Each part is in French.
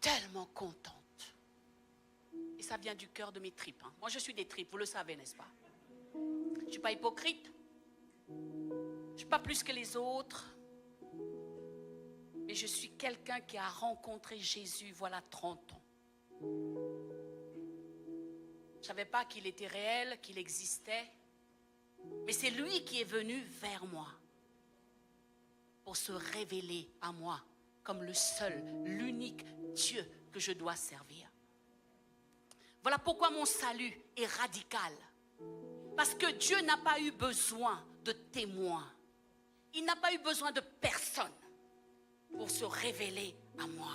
tellement contente. Et ça vient du cœur de mes tripes. Hein. Moi, je suis des tripes, vous le savez, n'est-ce pas? Je ne suis pas hypocrite. Je ne suis pas plus que les autres. Mais je suis quelqu'un qui a rencontré Jésus voilà 30 ans. Je ne savais pas qu'il était réel, qu'il existait. Mais c'est lui qui est venu vers moi pour se révéler à moi comme le seul, l'unique Dieu que je dois servir. Voilà pourquoi mon salut est radical. Parce que Dieu n'a pas eu besoin de témoins. Il n'a pas eu besoin de personne pour se révéler à moi.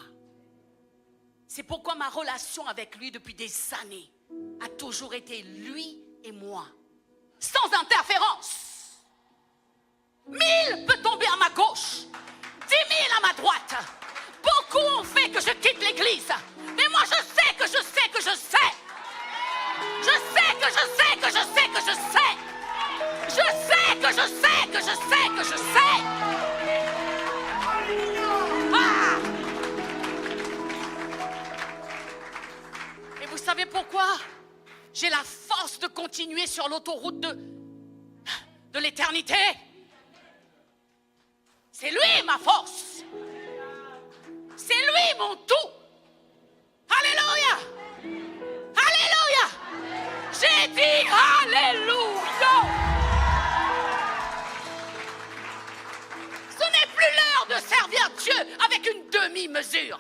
C'est pourquoi ma relation avec lui depuis des années a toujours été lui et moi. Sans interférence. 1000 peut tomber à ma gauche, 10 000 à ma droite. Beaucoup ont fait que je quitte l'église. Mais moi je sais que je sais que je sais. Je sais que je sais que je sais que je sais. Je sais que je sais que je sais que je sais. Ah! Et vous savez pourquoi? J'ai la force de continuer sur l'autoroute de l'éternité. C'est lui ma force. C'est lui mon tout. Alléluia. Alléluia. J'ai dit alléluia. Ce n'est plus l'heure de servir Dieu avec une demi-mesure.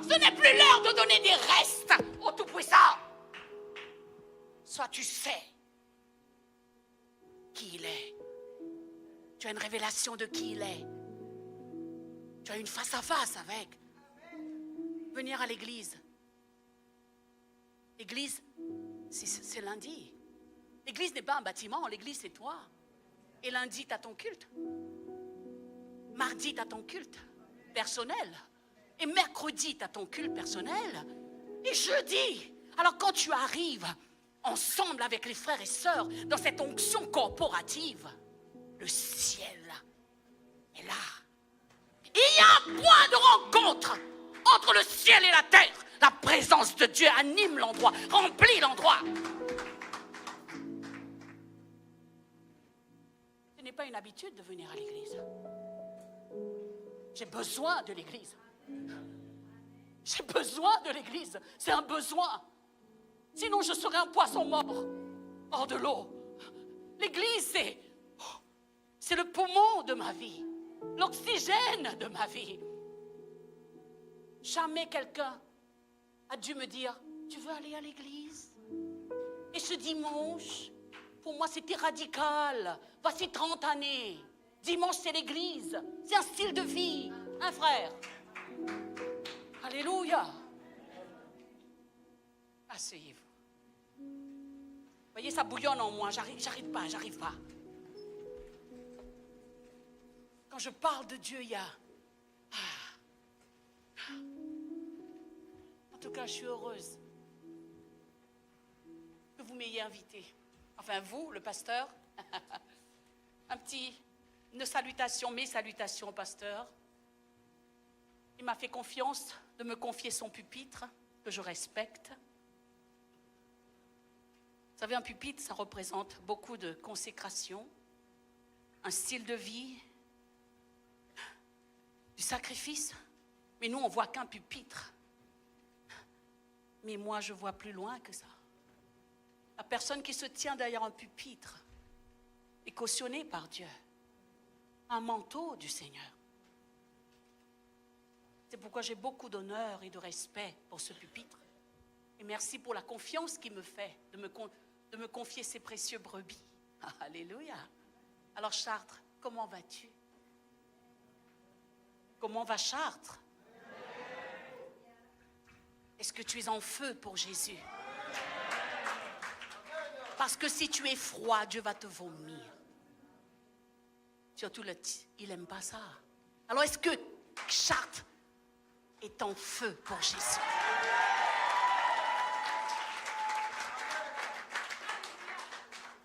Ce n'est plus l'heure de donner des restes au Tout-Puissant. Soit tu sais qui il est. Tu as une révélation de qui il est. Tu as une face-à-face avec. Venir à l'église. L'église, c'est lundi. L'église n'est pas un bâtiment, l'église c'est toi. Et lundi, tu as ton culte. Mardi, tu as ton culte personnel. Et mercredi, tu as ton culte personnel. Et jeudi, alors quand tu arrives ensemble avec les frères et sœurs dans cette onction corporative, le ciel est là. Il y a un point de rencontre entre le ciel et la terre. La présence de Dieu anime l'endroit, remplit l'endroit. Ce n'est pas une habitude de venir à l'église. J'ai besoin de l'église. J'ai besoin de l'église. C'est un besoin. Sinon, je serais un poisson mort hors de l'eau. L'église, c'est le poumon de ma vie, l'oxygène de ma vie. Jamais quelqu'un a dû me dire, tu veux aller à l'église? Et ce dimanche, pour moi, c'était radical. Voici 30 années. Dimanche, c'est l'église. C'est un style de vie. Un frère. Alléluia. Asseyez-vous. Voyez, ça bouillonne en moi. J'arrive pas. Quand je parle de Dieu, il y a... En tout cas, je suis heureuse que vous m'ayez invité. Enfin, vous, le pasteur. Une salutation, mes salutations au pasteur. Il m'a fait confiance de me confier son pupitre, que je respecte. Vous savez, un pupitre, ça représente beaucoup de consécration, un style de vie, du sacrifice. Mais nous, on ne voit qu'un pupitre. Mais moi, je vois plus loin que ça. La personne qui se tient derrière un pupitre est cautionnée par Dieu. Un manteau du Seigneur. C'est pourquoi j'ai beaucoup d'honneur et de respect pour ce pupitre. Et merci pour la confiance qu'il me fait de me confier ces précieux brebis. Alléluia. Alors Chartres, comment vas-tu? Comment va Chartres? Est-ce que tu es en feu pour Jésus? Parce que si tu es froid, Dieu va te vomir. Surtout, il n'aime pas ça. Alors, est-ce que Chartres est en feu pour Jésus?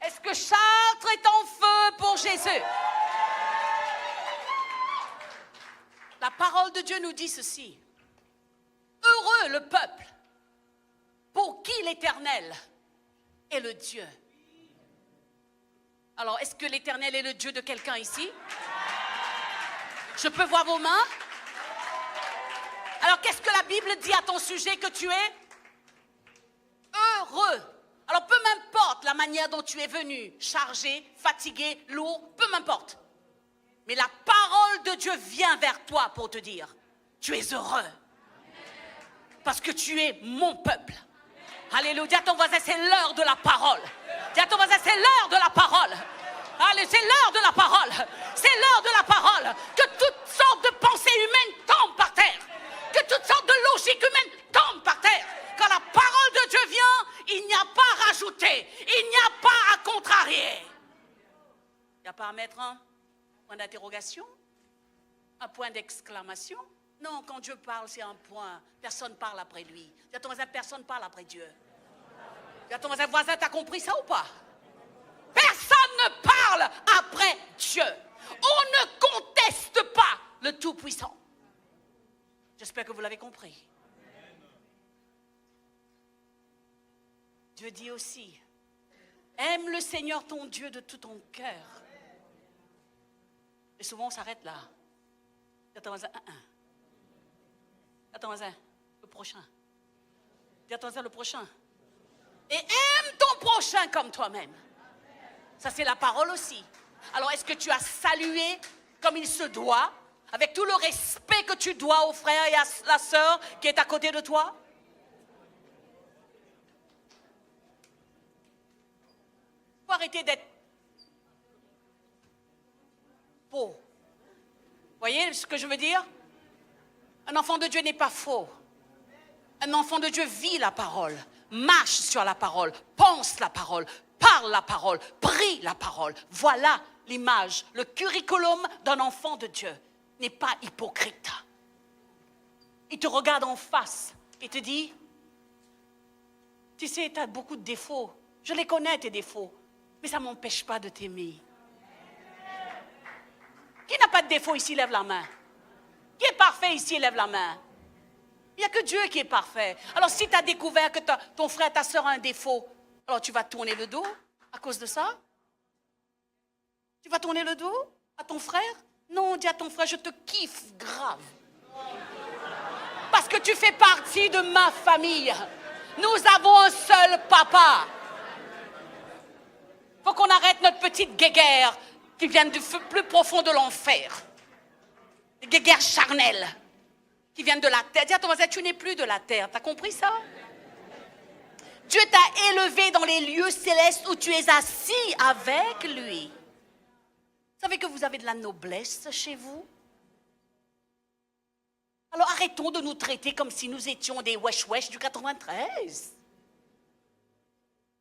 Est-ce que Chartres est en feu pour Jésus? La parole de Dieu nous dit ceci. Heureux le peuple pour qui l'Éternel est le Dieu. Alors, est-ce que l'Éternel est le Dieu de quelqu'un ici? Je peux voir vos mains? Alors, qu'est-ce que la Bible dit à ton sujet? Que tu es heureux. Alors, peu m'importe la manière dont tu es venu, chargé, fatigué, lourd, peu m'importe. Mais la parole de Dieu vient vers toi pour te dire, tu es heureux. Parce que tu es mon peuple. Alléluia. Dis à ton voisin, c'est l'heure de la parole. Dis à ton voisin, c'est l'heure de la parole. Allez, c'est l'heure de la parole. C'est l'heure de la parole. Que toutes sortes de pensées humaines tombent par terre. Que toutes sortes de logiques humaines tombent par terre. Quand la parole de Dieu vient, il n'y a pas à rajouter. Il n'y a pas à contrarier. Il n'y a pas à mettre un point d'interrogation, un point d'exclamation. Non, quand Dieu parle, c'est un point. Personne parle après lui. Dis à ton voisin, personne parle après Dieu. Dis à ton voisin, t'as compris ça ou pas? Personne ne parle après Dieu. On ne conteste pas le Tout-Puissant. J'espère que vous l'avez compris. Dieu dit aussi, aime le Seigneur ton Dieu de tout ton cœur. Et souvent on s'arrête là. Dis à ton voisin, Attends, voisin, le prochain. Dis à ton voisin, le prochain. Et aime ton prochain comme toi-même. Ça, c'est la parole aussi. Alors, est-ce que tu as salué comme il se doit, avec tout le respect que tu dois au frère et à la sœur qui est à côté de toi? Il faut arrêter d'être faux. Vous voyez ce que je veux dire? Un enfant de Dieu n'est pas faux. Un enfant de Dieu vit la parole, marche sur la parole, pense la parole, parle la parole, prie la parole. Voilà l'image, le curriculum d'un enfant de Dieu n'est pas hypocrite. Il te regarde en face et te dit, tu sais, tu as beaucoup de défauts. Je les connais, tes défauts, mais ça ne m'empêche pas de t'aimer. Qui n'a pas de défaut ici, lève la main. Qui est parfait ici, lève la main. Il n'y a que Dieu qui est parfait. Alors si tu as découvert que ton frère, ta soeur a un défaut, alors tu vas tourner le dos à cause de ça? Tu vas tourner le dos à ton frère? Non, dis à ton frère, je te kiffe grave. Parce que tu fais partie de ma famille. Nous avons un seul papa. Il faut qu'on arrête notre petite guéguerre qui vient du plus profond de l'enfer. Des guéguerres charnelles qui viennent de la terre. Dis à ton voisin, tu n'es plus de la terre. Tu as compris ça? Dieu t'a élevé dans les lieux célestes où tu es assis avec lui. Vous savez que vous avez de la noblesse chez vous? Alors arrêtons de nous traiter comme si nous étions des wesh-wesh du 93.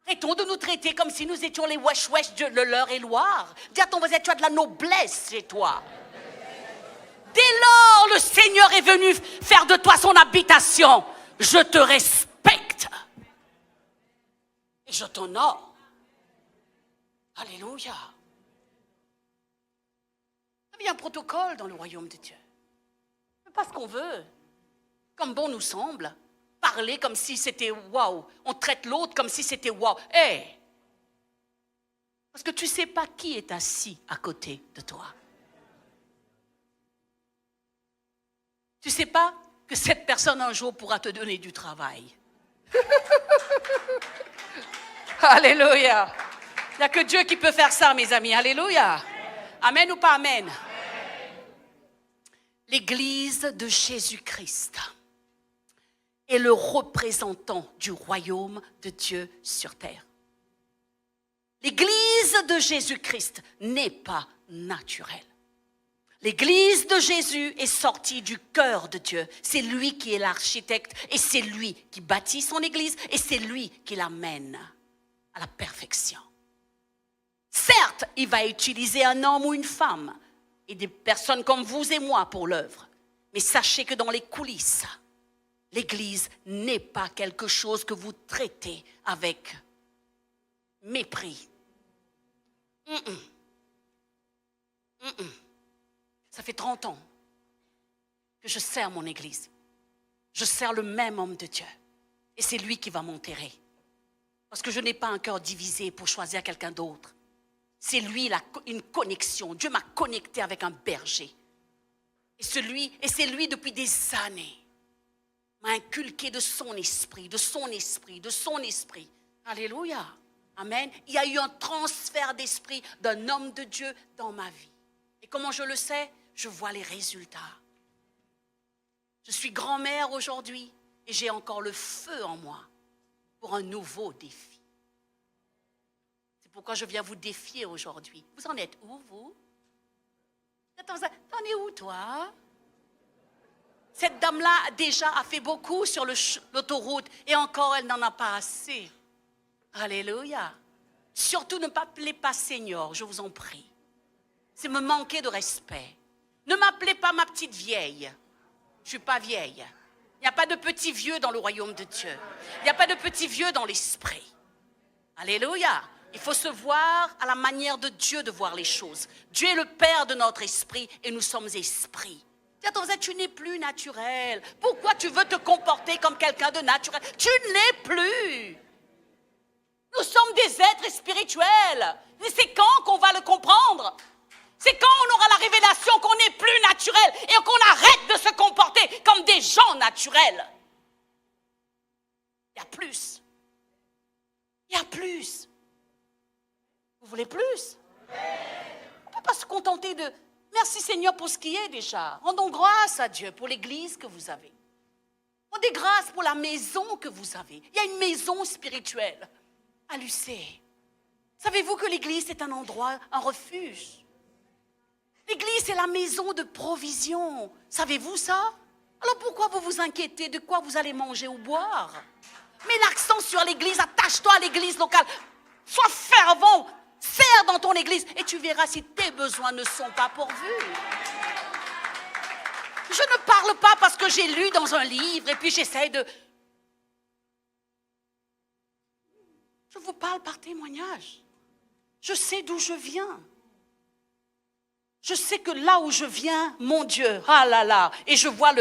Arrêtons de nous traiter comme si nous étions les wesh-wesh de l'Eure-et-Loire. Dis à ton voisin, tu as de la noblesse chez toi. Dès lors, le Seigneur est venu faire de toi son habitation. Je te respecte. Et je t'honore. Alléluia. Il y a un protocole dans le royaume de Dieu. On ne fait pas ce qu'on veut, comme bon nous semble. Parler comme si c'était waouh. On traite l'autre comme si c'était waouh. Hey! Parce que tu ne sais pas qui est assis à côté de toi. Tu ne sais pas que cette personne un jour pourra te donner du travail. Alléluia. Il n'y a que Dieu qui peut faire ça, mes amis. Alléluia. Amen ou pas amen? L'Église de Jésus-Christ est le représentant du royaume de Dieu sur terre. L'Église de Jésus-Christ n'est pas naturelle. L'Église de Jésus est sortie du cœur de Dieu. C'est lui qui est l'architecte et c'est lui qui bâtit son Église et c'est lui qui l'amène à la perfection. Certes, il va utiliser un homme ou une femme et des personnes comme vous et moi pour l'œuvre. Mais sachez que dans les coulisses, l'Église n'est pas quelque chose que vous traitez avec mépris. Ça fait 30 ans que je sers mon Église. Je sers le même homme de Dieu. Et c'est lui qui va m'enterrer. Parce que je n'ai pas un cœur divisé pour choisir quelqu'un d'autre. C'est lui, une connexion. Dieu m'a connecté avec un berger. Et c'est lui depuis des années. M'a inculqué de son esprit, de son esprit, de son esprit. Alléluia. Amen. Il y a eu un transfert d'esprit d'un homme de Dieu dans ma vie. Et comment je le sais? Je vois les résultats. Je suis grand-mère aujourd'hui et j'ai encore le feu en moi pour un nouveau défi. C'est pourquoi je viens vous défier aujourd'hui. Vous en êtes où, vous? T'en es où, toi? Cette dame-là, déjà, a fait beaucoup sur l'autoroute et encore, elle n'en a pas assez. Alléluia. Surtout, ne m'appelez pas Seigneur, je vous en prie. C'est me manquer de respect. Ne m'appelez pas ma petite vieille. Je ne suis pas vieille. Il n'y a pas de petits vieux dans le royaume de Dieu. Il n'y a pas de petits vieux dans l'esprit. Alléluia. Il faut se voir à la manière de Dieu de voir les choses. Dieu est le Père de notre esprit et nous sommes esprits. Attends, tu n'es plus naturel. Pourquoi tu veux te comporter comme quelqu'un de naturel? Tu ne l'es plus. Nous sommes des êtres spirituels. Mais c'est quand qu'on va le comprendre? C'est quand on aura la révélation qu'on n'est plus naturel et qu'on arrête de se comporter comme des gens naturels. Il y a plus. Il y a plus. Vous voulez plus? On ne peut pas se contenter de... Merci Seigneur pour ce qui est déjà. Rendons grâce à Dieu pour l'église que vous avez. Rendez grâce pour la maison que vous avez. Il y a une maison spirituelle à Lucé. Savez-vous que l'église est un endroit, un refuge? L'église, c'est la maison de provision. Savez-vous ça? Alors pourquoi vous vous inquiétez de quoi vous allez manger ou boire? Mets l'accent sur l'église, attache-toi à l'église locale. Sois fervent, sers dans ton église et tu verras si tes besoins ne sont pas pourvus. Je ne parle pas parce que j'ai lu dans un livre et puis j'essaie de... Je vous parle par témoignage. Je sais d'où je viens. Je sais que là où je viens, mon Dieu, ah là là, et je vois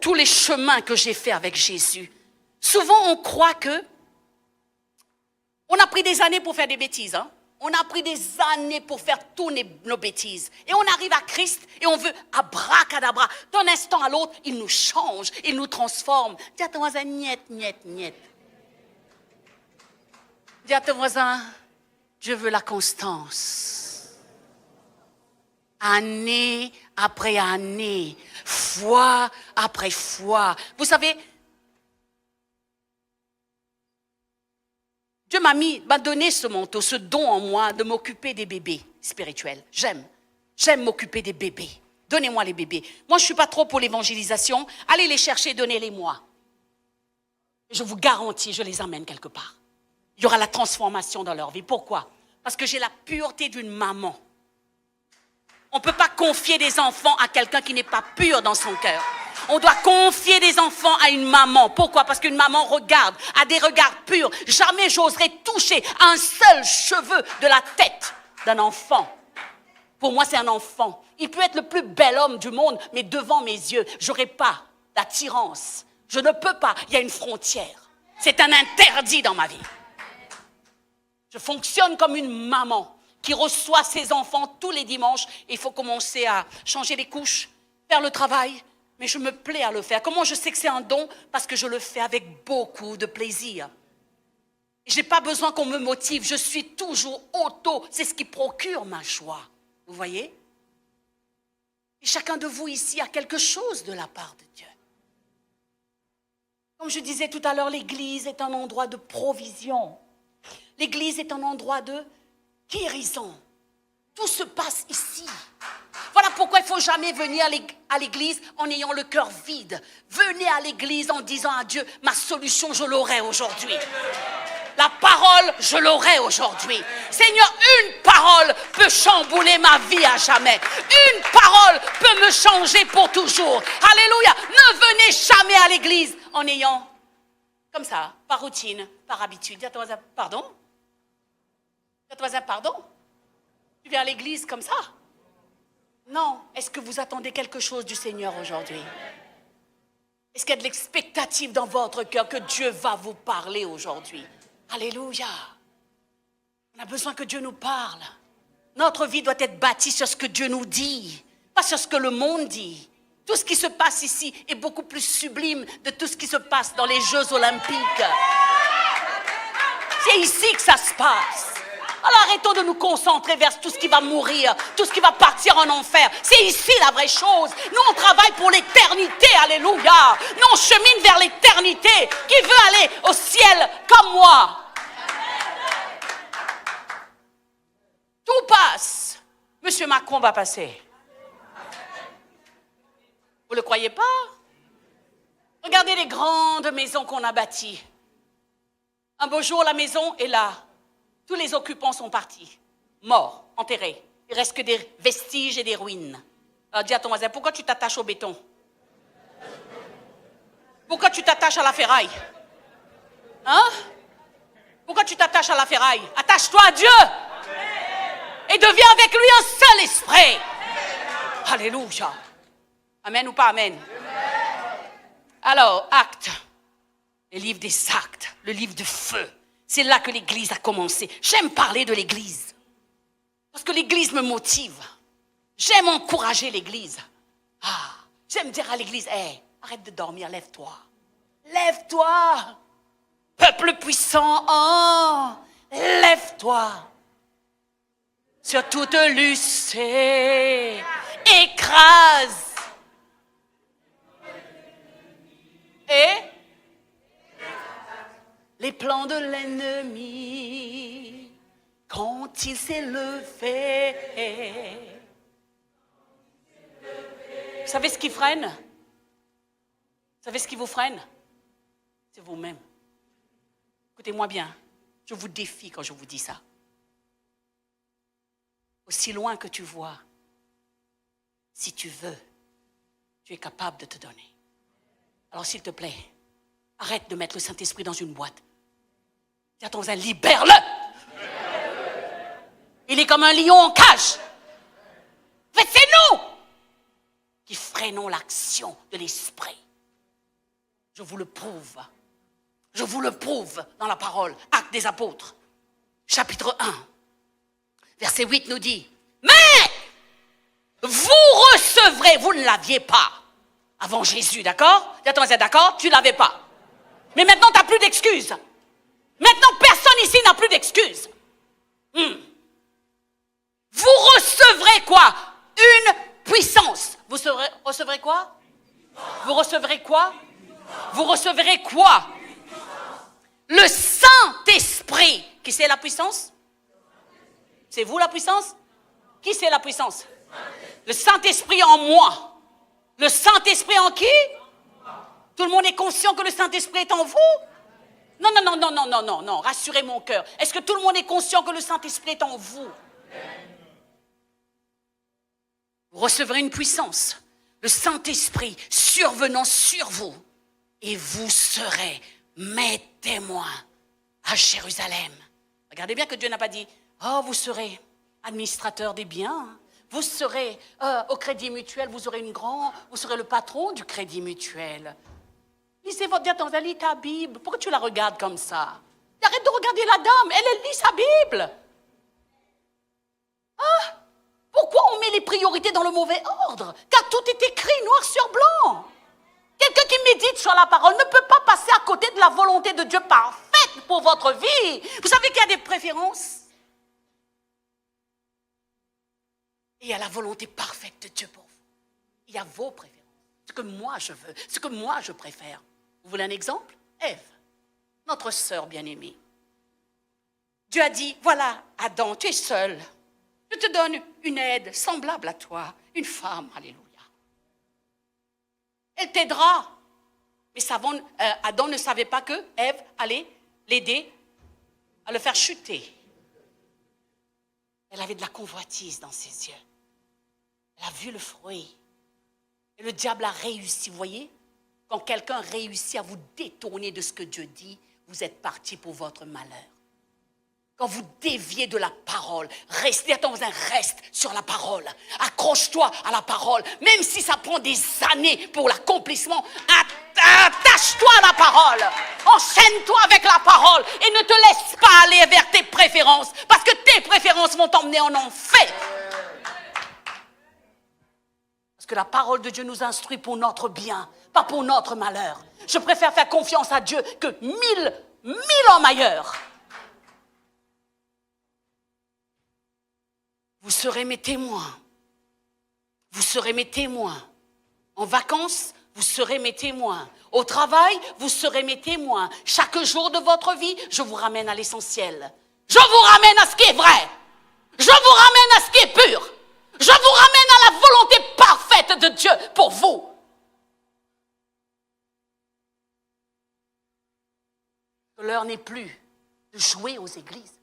tous les chemins que j'ai faits avec Jésus. Souvent, on croit que on a pris des années pour faire des bêtises. Hein? On a pris des années pour faire tourner nos bêtises. Et on arrive à Christ et on veut abracadabra. D'un instant à l'autre, il nous change, il nous transforme. Dis à ton voisin, niet, niet, niet. Dis à ton voisin, je veux la constance. Année après année, fois après fois. Vous savez, Dieu m'a donné ce manteau, ce don en moi de m'occuper des bébés spirituels. J'aime m'occuper des bébés. Donnez-moi les bébés. Moi, je ne suis pas trop pour l'évangélisation. Allez les chercher, donnez-les-moi. Je vous garantis, je les amène quelque part. Il y aura la transformation dans leur vie. Pourquoi? Parce que j'ai la pureté d'une maman. On ne peut pas confier des enfants à quelqu'un qui n'est pas pur dans son cœur. On doit confier des enfants à une maman. Pourquoi? Parce qu'une maman regarde, a des regards purs. Jamais j'oserais toucher un seul cheveu de la tête d'un enfant. Pour moi, c'est un enfant. Il peut être le plus bel homme du monde, mais devant mes yeux, je n'aurai pas d'attirance. Je ne peux pas. Il y a une frontière. C'est un interdit dans ma vie. Je fonctionne comme une maman qui reçoit ses enfants tous les dimanches. Il faut commencer à changer les couches, faire le travail. Mais je me plais à le faire. Comment je sais que c'est un don? Parce que je le fais avec beaucoup de plaisir. Je n'ai pas besoin qu'on me motive. Je suis toujours c'est ce qui procure ma joie. Vous voyez? Et chacun de vous ici a quelque chose de la part de Dieu. Comme je disais tout à l'heure, l'église est un endroit de provision. L'église est un endroit de guérison. Tout se passe ici. Voilà pourquoi il ne faut jamais venir à l'église en ayant le cœur vide. Venez à l'église en disant à Dieu, ma solution, je l'aurai aujourd'hui. La parole, je l'aurai aujourd'hui. Seigneur, une parole peut chambouler ma vie à jamais. Une parole peut me changer pour toujours. Alléluia. Ne venez jamais à l'église en ayant, comme ça, par routine, par habitude. Dis à ton voisin, pardon? Dis à ton voisin, pardon? Tu viens à l'église comme ça? Non. Est-ce que vous attendez quelque chose du Seigneur aujourd'hui? Est-ce qu'il y a de l'expectative dans votre cœur que Dieu va vous parler aujourd'hui? Alléluia. On a besoin que Dieu nous parle. Notre vie doit être bâtie sur ce que Dieu nous dit, pas sur ce que le monde dit. Tout ce qui se passe ici est beaucoup plus sublime de tout ce qui se passe dans les Jeux Olympiques. C'est ici que ça se passe. Alors arrêtons de nous concentrer vers tout ce qui va mourir, tout ce qui va partir en enfer. C'est ici la vraie chose. Nous, on travaille pour l'éternité, alléluia. Nous, on chemine vers l'éternité. Qui veut aller au ciel comme moi? Tout passe. Monsieur Macron va passer. Vous ne le croyez pas? Regardez les grandes maisons qu'on a bâties. Un beau jour, la maison est là. Tous les occupants sont partis, morts, enterrés. Il ne reste que des vestiges et des ruines. Alors dis à ton voisin, pourquoi tu t'attaches au béton? Pourquoi tu t'attaches à la ferraille? Hein? Pourquoi tu t'attaches à la ferraille? Attache-toi à Dieu. Et deviens avec lui un seul esprit. Alléluia. Amen ou pas amen? Alors, Actes, le livre des Actes, le livre de feu. C'est là que l'Église a commencé. J'aime parler de l'Église. Parce que l'Église me motive. J'aime encourager l'Église. J'aime dire à l'Église, hey, arrête de dormir, lève-toi. Lève-toi. Peuple puissant, lève-toi. Sur toute lucée, écrase. Et les plans de l'ennemi, quand il s'est levé. Vous savez ce qui freine? Vous savez ce qui vous freine? C'est vous-même. Écoutez-moi bien, je vous défie quand je vous dis ça. Aussi loin que tu vois, si tu veux, tu es capable de te donner. Alors s'il te plaît, arrête de mettre le Saint-Esprit dans une boîte. Dis à ton voisin, libère-le. Il est comme un lion en cage. Mais c'est nous qui freinons l'action de l'Esprit. Je vous le prouve. Je vous le prouve dans la parole. Actes des Apôtres, chapitre 1, verset 8 nous dit, mais vous recevrez, vous ne l'aviez pas avant Jésus, d'accord? Dis à ton voisin, d'accord? Tu ne l'avais pas. Mais maintenant, tu n'as plus d'excuses. Maintenant, personne ici n'a plus d'excuses. Vous recevrez quoi? Une puissance. Vous recevrez quoi? Vous recevrez quoi? Vous recevrez quoi? Le Saint-Esprit. Qui c'est la puissance? C'est vous la puissance? Qui c'est la puissance? Le Saint-Esprit en moi. Le Saint-Esprit en qui? Tout le monde est conscient que le Saint-Esprit est en vous? Non, rassurez mon cœur. Est-ce que tout le monde est conscient que le Saint-Esprit est en vous? Vous recevrez une puissance, le Saint-Esprit survenant sur vous, et vous serez mes témoins à Jérusalem. Regardez bien que Dieu n'a pas dit, oh, vous serez administrateur des biens, vous serez au Crédit Mutuel, vous serez le patron du Crédit Mutuel. Lisez votre diète, lis ta Bible. Pourquoi tu la regardes comme ça? Arrête de regarder la dame, elle lit sa Bible. Pourquoi on met les priorités dans le mauvais ordre? Car tout est écrit noir sur blanc. Quelqu'un qui médite sur la parole ne peut pas passer à côté de la volonté de Dieu parfaite pour votre vie. Vous savez qu'il y a des préférences. Et il y a la volonté parfaite de Dieu pour vous. Il y a vos préférences. Ce que moi je veux, ce que moi je préfère. Vous voulez un exemple? Ève, notre sœur bien-aimée. Dieu a dit, voilà, Adam, tu es seul. Je te donne une aide semblable à toi, une femme, alléluia. Elle t'aidera. Mais Adam ne savait pas que Ève allait l'aider à le faire chuter. Elle avait de la convoitise dans ses yeux. Elle a vu le fruit. Et le diable a réussi, vous voyez? Quand quelqu'un réussit à vous détourner de ce que Dieu dit, vous êtes parti pour votre malheur. Quand vous déviez de la parole, reste sur la parole. Accroche-toi à la parole. Même si ça prend des années pour l'accomplissement, Attache-toi à la parole. Enchaîne-toi avec la parole et ne te laisse pas aller vers tes préférences parce que tes préférences vont t'emmener en enfer. Parce que la parole de Dieu nous instruit pour notre bien, pas pour notre malheur. Je préfère faire confiance à Dieu que 1000 ans ailleurs. Vous serez mes témoins. Vous serez mes témoins. En vacances, vous serez mes témoins. Au travail, vous serez mes témoins. Chaque jour de votre vie, je vous ramène à l'essentiel. Je vous ramène à ce qui est vrai. Je vous ramène à ce qui est pur. Je vous ramène à la volonté parfaite de Dieu pour vous. L'heure n'est plus de jouer aux églises.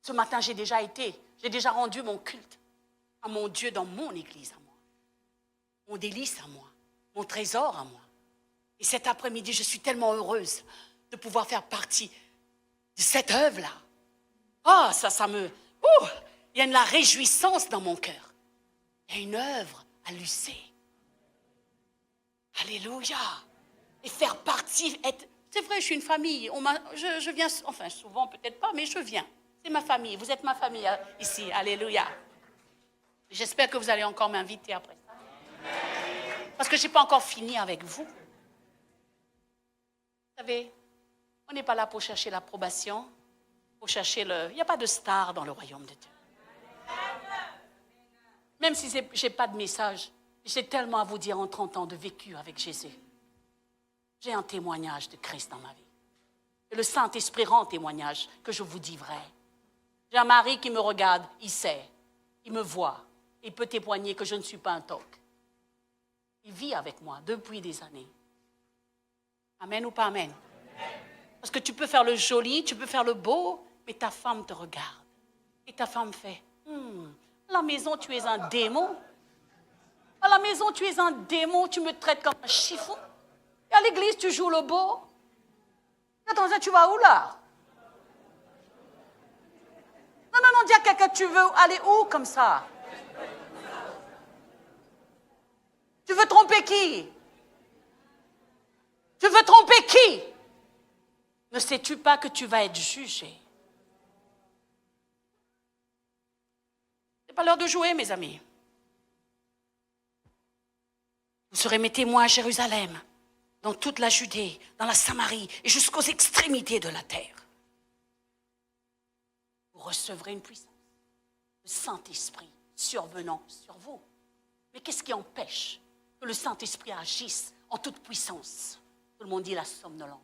Ce matin, j'ai déjà rendu mon culte à mon Dieu dans mon église à moi. Mon délice à moi, mon trésor à moi. Et cet après-midi, je suis tellement heureuse de pouvoir faire partie de cette œuvre-là. Ah, il y a de la réjouissance dans mon cœur. Il y a une œuvre à lucer. Alléluia. Et faire partie, c'est vrai, je suis une famille. Je viens, enfin souvent peut-être pas, mais je viens. C'est ma famille, vous êtes ma famille ici. Alléluia. J'espère que vous allez encore m'inviter après ça. Parce que je n'ai pas encore fini avec vous. Vous savez, on n'est pas là pour chercher l'approbation, pour chercher Il n'y a pas de star dans le royaume de Dieu. Même si je n'ai pas de message, j'ai tellement à vous dire en 30 ans de vécu avec Jésus. J'ai un témoignage de Christ dans ma vie. Et le Saint-Esprit rend témoignage que je vous dis vrai. J'ai un mari qui me regarde, il sait, il me voit, il peut témoigner que je ne suis pas un toc. Il vit avec moi depuis des années. Amen ou pas amen? Parce que tu peux faire le joli, tu peux faire le beau, mais ta femme te regarde. Et ta femme fait, à la maison tu es un démon. À la maison tu es un démon, tu me traites comme un chiffon. Et à l'église tu joues le beau. Attends, tu vas où là? Non, dis à quelqu'un, tu veux aller où comme ça? Tu veux tromper qui? Tu veux tromper qui? Ne sais-tu pas que tu vas être jugé? C'est pas l'heure de jouer, mes amis. Vous serez mes témoins à Jérusalem, dans toute la Judée, dans la Samarie et jusqu'aux extrémités de la terre. Vous recevrez une puissance, le Saint-Esprit survenant sur vous. Mais qu'est-ce qui empêche que le Saint-Esprit agisse en toute puissance? Tout le monde dit la somnolence.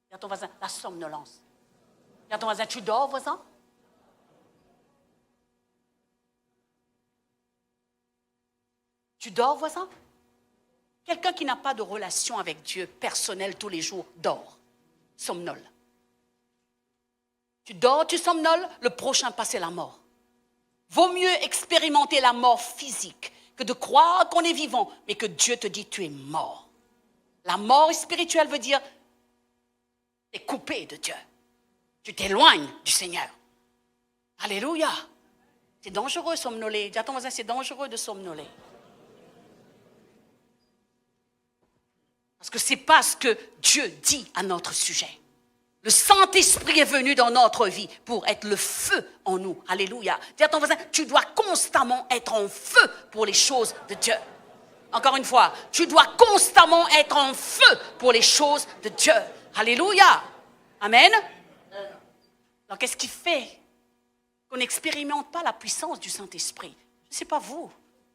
Dis à ton voisin, la somnolence. Dis à ton voisin, tu dors, voisin? Tu dors, voisin? Quelqu'un qui n'a pas de relation avec Dieu personnelle tous les jours dort, somnole. Tu dors, tu somnoles, le prochain pas c'est la mort. Vaut mieux expérimenter la mort physique que de croire qu'on est vivant, mais que Dieu te dit tu es mort. La mort spirituelle veut dire tu es coupé de Dieu. Tu t'éloignes du Seigneur. Alléluia. C'est dangereux de somnoler. Dis à ton voisin, c'est dangereux de somnoler. Parce que ce n'est pas ce que Dieu dit à notre sujet. Le Saint-Esprit est venu dans notre vie pour être le feu en nous. Alléluia. Dis à ton voisin, tu dois constamment être en feu pour les choses de Dieu. Encore une fois, tu dois constamment être en feu pour les choses de Dieu. Alléluia. Amen. Alors qu'est-ce qui fait qu'on n'expérimente pas la puissance du Saint-Esprit? Je ne sais pas vous.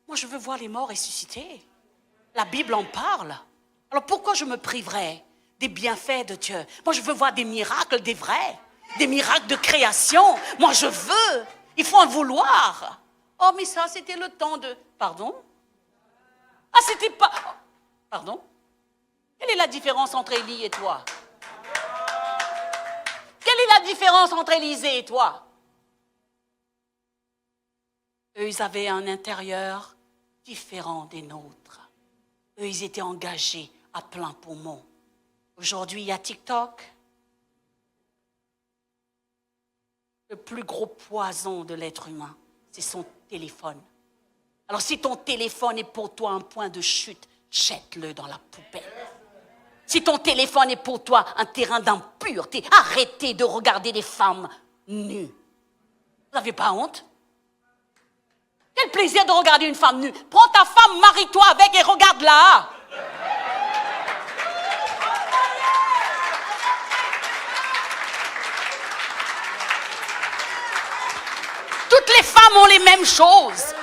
Moi, je veux voir les morts ressuscités. La Bible en parle. Alors pourquoi je me priverais des bienfaits de Dieu? Moi, je veux voir des miracles, des vrais, des miracles de création. Moi, je veux. Il faut en vouloir. Oh, mais ça, c'était le temps de... Pardon? Ah, c'était pas... Pardon? Quelle est la différence entre Élie et toi? Quelle est la différence entre Élisée et toi? Eux, ils avaient un intérieur différent des nôtres. Eux, ils étaient engagés à plein poumon. Aujourd'hui, il y a TikTok. Le plus gros poison de l'être humain, c'est son téléphone. Alors, si ton téléphone est pour toi un point de chute, jette-le dans la poubelle. Si ton téléphone est pour toi un terrain d'impureté, arrêtez de regarder des femmes nues. Vous n'avez pas honte? Quel plaisir de regarder une femme nue. Prends ta femme, marie-toi avec et regarde-la. Toutes les femmes ont les mêmes choses.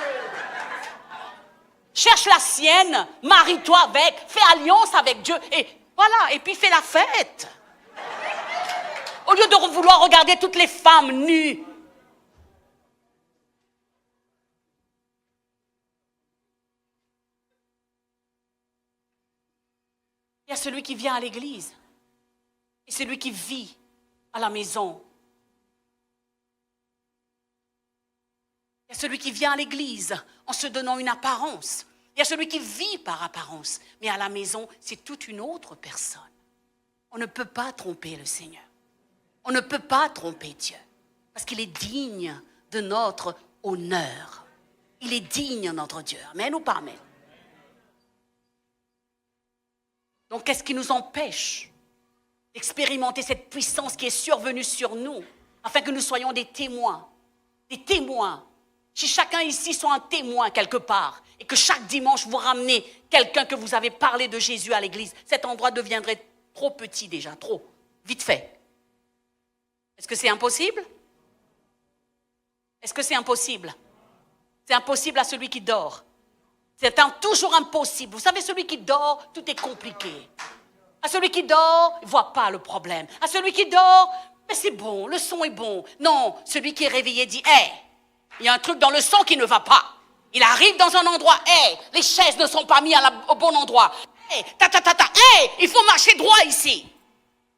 Cherche la sienne, marie-toi avec, fais alliance avec Dieu et voilà, et puis fais la fête. Au lieu de vouloir regarder toutes les femmes nues. Il y a celui qui vient à l'église et celui qui vit à la maison. Il y a celui qui vient à l'église en se donnant une apparence. Il y a celui qui vit par apparence. Mais à la maison, c'est toute une autre personne. On ne peut pas tromper le Seigneur. On ne peut pas tromper Dieu. Parce qu'il est digne de notre honneur. Il est digne de notre Dieu. Amen ou pas amen? Donc, qu'est-ce qui nous empêche d'expérimenter cette puissance qui est survenue sur nous, afin que nous soyons des témoins? Des témoins. Si chacun ici soit un témoin quelque part, et que chaque dimanche vous ramenez quelqu'un que vous avez parlé de Jésus à l'église, cet endroit deviendrait trop petit déjà, trop, vite fait. Est-ce que c'est impossible? Est-ce que c'est impossible? C'est impossible à celui qui dort. C'est toujours impossible. Vous savez, celui qui dort, tout est compliqué. À celui qui dort, il ne voit pas le problème. À celui qui dort, mais c'est bon, le son est bon. Non, celui qui est réveillé dit, hé, il y a un truc dans le son qui ne va pas. Il arrive dans un endroit, hé, les chaises ne sont pas mises au bon endroit. Hé, il faut marcher droit ici.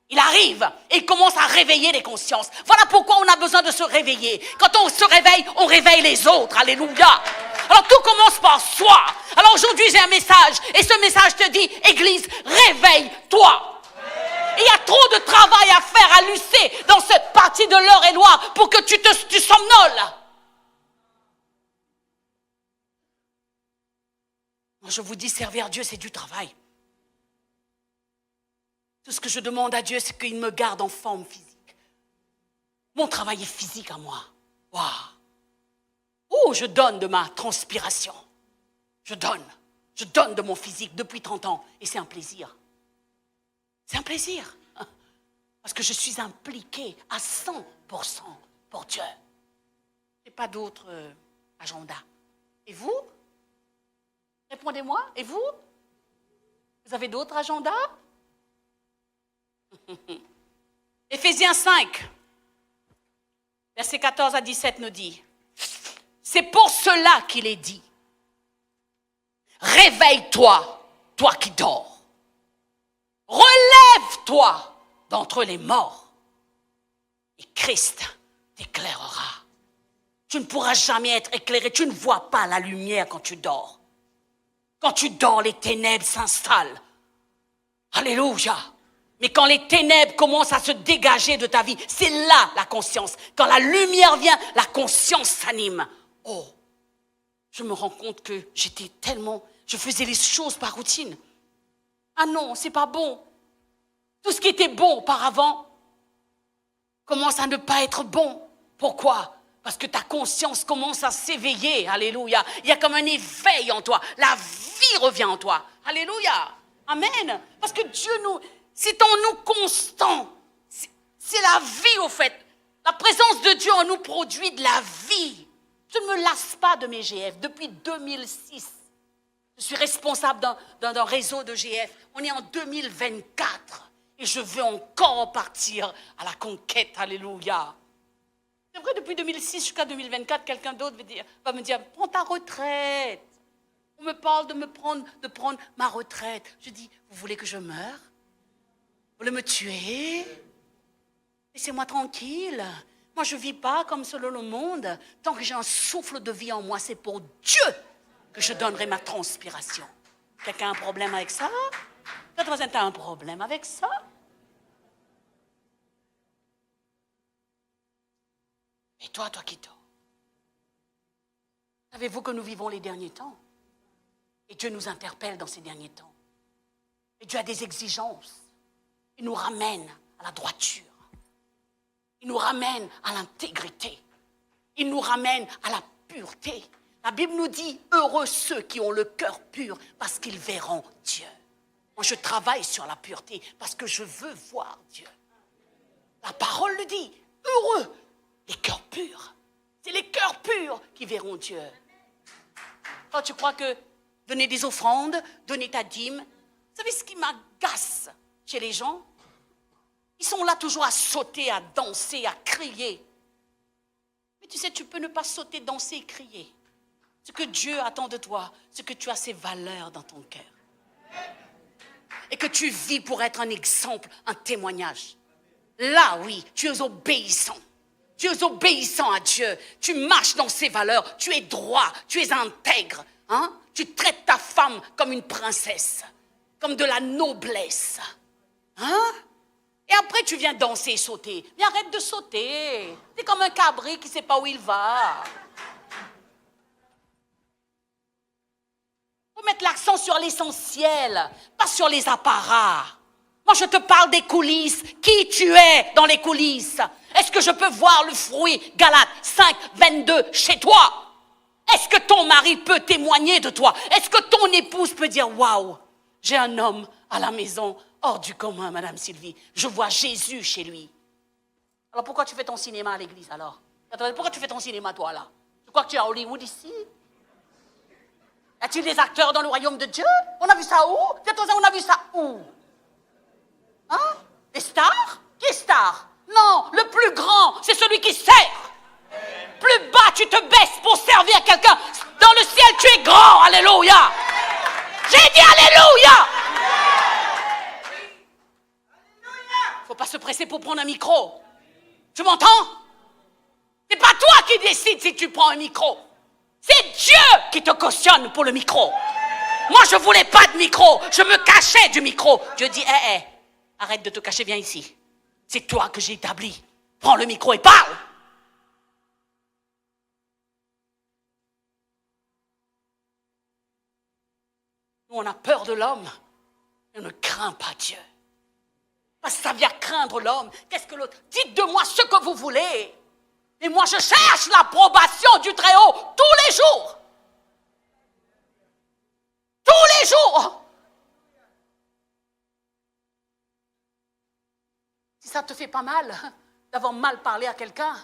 Il arrive et il commence à réveiller les consciences. Voilà pourquoi on a besoin de se réveiller. Quand on se réveille, on réveille les autres. Alléluia. Alors tout commence par soi. Alors aujourd'hui j'ai un message et ce message te dit, Église, réveille-toi. Il y a trop de travail à faire à Lucé dans cette partie de l'Eure-et-Loire pour que tu somnoles. Moi je vous dis, servir Dieu c'est du travail. Tout ce que je demande à Dieu, c'est qu'il me garde en forme physique. Mon travail est physique à moi. Waouh! Oh, je donne de ma transpiration. Je donne de mon physique depuis 30 ans. Et c'est un plaisir. C'est un plaisir. Parce que je suis impliquée à 100% pour Dieu. Je n'ai pas d'autre agenda. Et vous? Répondez-moi. Et vous? Vous avez d'autres agendas? Éphésiens 5, versets 14 à 17 nous dit, c'est pour cela qu'il est dit, réveille-toi, toi qui dors, relève-toi d'entre les morts, et Christ t'éclairera. Tu ne pourras jamais être éclairé, tu ne vois pas la lumière quand tu dors. Quand tu dors, les ténèbres s'installent. Alléluia. Mais quand les ténèbres commencent à se dégager de ta vie, c'est là la conscience. Quand la lumière vient, la conscience s'anime. Oh, je me rends compte que je faisais les choses par routine. Ah non, c'est pas bon. Tout ce qui était bon auparavant commence à ne pas être bon. Pourquoi? Parce que ta conscience commence à s'éveiller. Alléluia. Il y a comme un éveil en toi. La vie revient en toi. Alléluia. Amen. Parce que Dieu c'est en nous constant. C'est la vie au fait. La présence de Dieu en nous produit de la vie. Je ne me lasse pas de mes GF. Depuis 2006, je suis responsable d'un réseau de GF. On est en 2024 et je veux encore partir à la conquête. Alléluia. C'est vrai, depuis 2006 jusqu'à 2024, quelqu'un d'autre va me dire, prends ta retraite. On me parle de prendre ma retraite. Je dis, vous voulez que je meure? Vous voulez me tuer? Laissez-moi tranquille. Moi, je ne vis pas comme selon le monde. Tant que j'ai un souffle de vie en moi, c'est pour Dieu que je donnerai ma transpiration. Quelqu'un a un problème avec ça? Toi, tu as un problème avec ça? Et toi qui dors? Savez-vous que nous vivons les derniers temps? Et Dieu nous interpelle dans ces derniers temps. Et Dieu a des exigences. Il nous ramène à la droiture. Il nous ramène à l'intégrité. Il nous ramène à la pureté. La Bible nous dit, heureux ceux qui ont le cœur pur parce qu'ils verront Dieu. Moi, je travaille sur la pureté parce que je veux voir Dieu. La parole le dit, heureux les cœurs purs. C'est les cœurs purs qui verront Dieu. Quand tu crois que donner des offrandes, donner ta dîme, vous savez ce qui m'agace chez les gens? Ils sont là toujours à sauter, à danser, à crier. Mais tu sais, tu peux ne pas sauter, danser et crier. Ce que Dieu attend de toi, c'est que tu as ces valeurs dans ton cœur. Et que tu vis pour être un exemple, un témoignage. Là, oui, tu es obéissant. Tu es obéissant à Dieu. Tu marches dans ses valeurs. Tu es droit. Tu es intègre. Hein? Tu traites ta femme comme une princesse. Comme de la noblesse. Hein? Et après, tu viens danser et sauter. Mais arrête de sauter. C'est comme un cabri qui ne sait pas où il va. Il faut mettre l'accent sur l'essentiel, pas sur les apparats. Moi, je te parle des coulisses. Qui tu es dans les coulisses? Est-ce que je peux voir le fruit, Galates 5, 22, chez toi? Est-ce que ton mari peut témoigner de toi? Est-ce que ton épouse peut dire, waouh, j'ai un homme à la maison hors du commun, Madame Sylvie. Je vois Jésus chez lui. Alors pourquoi tu fais ton cinéma à l'église alors? Pourquoi tu fais ton cinéma toi là? Tu crois que tu es à Hollywood ici? Y a-t-il des acteurs dans le royaume de Dieu? On a vu ça où? On a vu ça où? Hein? Des stars? Qui est star? Non, le plus grand, c'est celui qui sert. Plus bas, tu te baisses pour servir quelqu'un. Dans le ciel, tu es grand. Alléluia. J'ai dit alléluia. Faut pas se presser pour prendre un micro. Tu m'entends? C'est pas toi qui décides si tu prends un micro. C'est Dieu qui te cautionne pour le micro. Moi, je voulais pas de micro. Je me cachais du micro. Dieu dit, arrête de te cacher, viens ici. C'est toi que j'ai établi. Prends le micro et parle. Nous, on a peur de l'homme. Et on ne craint pas Dieu. Parce que ça vient craindre l'homme. Qu'est-ce que l'autre? Dites de moi ce que vous voulez. Et moi, je cherche l'approbation du Très-Haut tous les jours. Tous les jours. Si ça te fait pas mal d'avoir mal parlé à quelqu'un,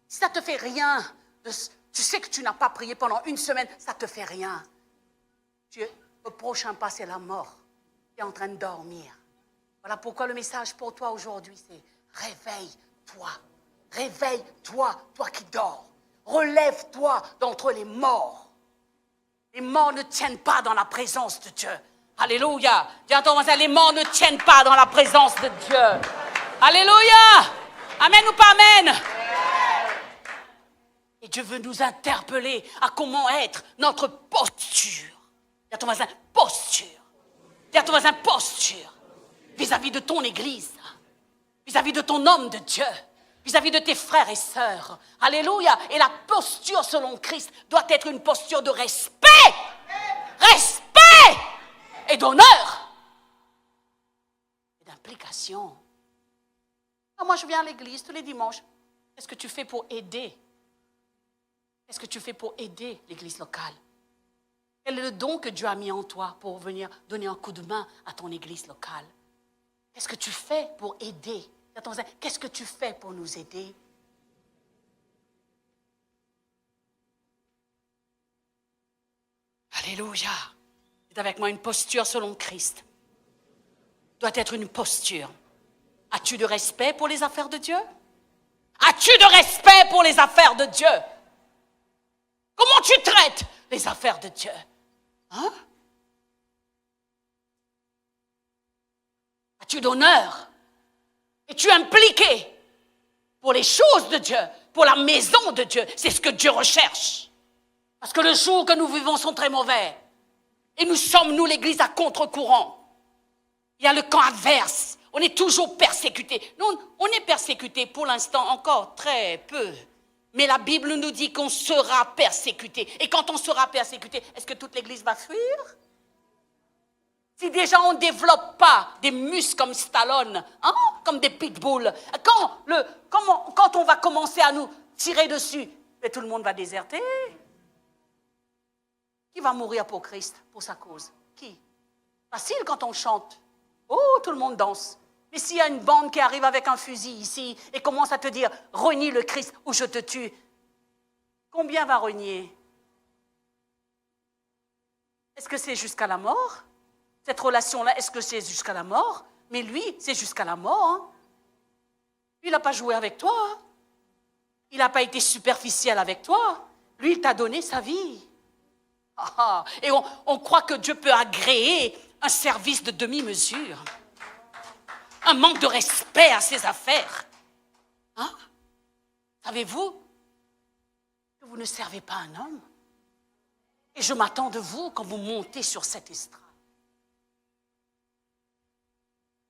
si ça te fait rien, tu sais que tu n'as pas prié pendant une semaine, ça te fait rien. Le prochain pas, c'est la mort. Tu es en train de dormir. Voilà pourquoi le message pour toi aujourd'hui, c'est réveille-toi. Réveille-toi, toi qui dors. Relève-toi d'entre les morts. Les morts ne tiennent pas dans la présence de Dieu. Alléluia. Dis à ton voisin, les morts ne tiennent pas dans la présence de Dieu. Alléluia. Amen ou pas amen? Et Dieu veut nous interpeller à comment être notre posture. Dis à ton voisin, posture. Dis à ton voisin, posture. Vis-à-vis de ton église. Vis-à-vis de ton homme de Dieu. Vis-à-vis de tes frères et sœurs. Alléluia. Et la posture selon Christ doit être une posture de respect. Respect et d'honneur. Et d'implication. Moi, je viens à l'église tous les dimanches. Qu'est-ce que tu fais pour aider? Qu'est-ce que tu fais pour aider l'église locale? Quel est le don que Dieu a mis en toi pour venir donner un coup de main à ton église locale? Qu'est-ce que tu fais pour aider? Qu'est-ce que tu fais pour nous aider? Alléluia. C'est avec moi une posture selon Christ. Doit être une posture. As-tu de respect pour les affaires de Dieu? As-tu de respect pour les affaires de Dieu? Comment tu traites les affaires de Dieu? Hein? As-tu d'honneur? Es-tu impliqué pour les choses de Dieu, pour la maison de Dieu? C'est ce que Dieu recherche. Parce que le jour que nous vivons sont très mauvais. Et nous sommes, nous, l'Église, à contre-courant. Il y a le camp adverse. On est toujours persécutés. Nous, on est persécutés pour l'instant encore très peu. Mais la Bible nous dit qu'on sera persécuté. Et quand on sera persécuté, est-ce que toute l'Église va fuir? Si déjà on ne développe pas des muscles comme Stallone, hein, comme des pitbulls, quand on va commencer à nous tirer dessus, mais tout le monde va déserter. Qui va mourir pour Christ, pour sa cause? Qui? Facile quand on chante. Oh, tout le monde danse. Mais s'il y a une bande qui arrive avec un fusil ici et commence à te dire « renie le Christ ou je te tue », combien va renier? Est-ce que c'est jusqu'à la mort? Cette relation-là, est-ce que c'est jusqu'à la mort? Mais lui, c'est jusqu'à la mort. Hein? Lui, il n'a pas joué avec toi. Hein? Il n'a pas été superficiel avec toi. Lui, il t'a donné sa vie. Et on croit que Dieu peut agréer un service de demi-mesure. Un manque de respect à ses affaires. Hein? Savez-vous que vous ne servez pas un homme? Et je m'attends de vous, quand vous montez sur cette estrade,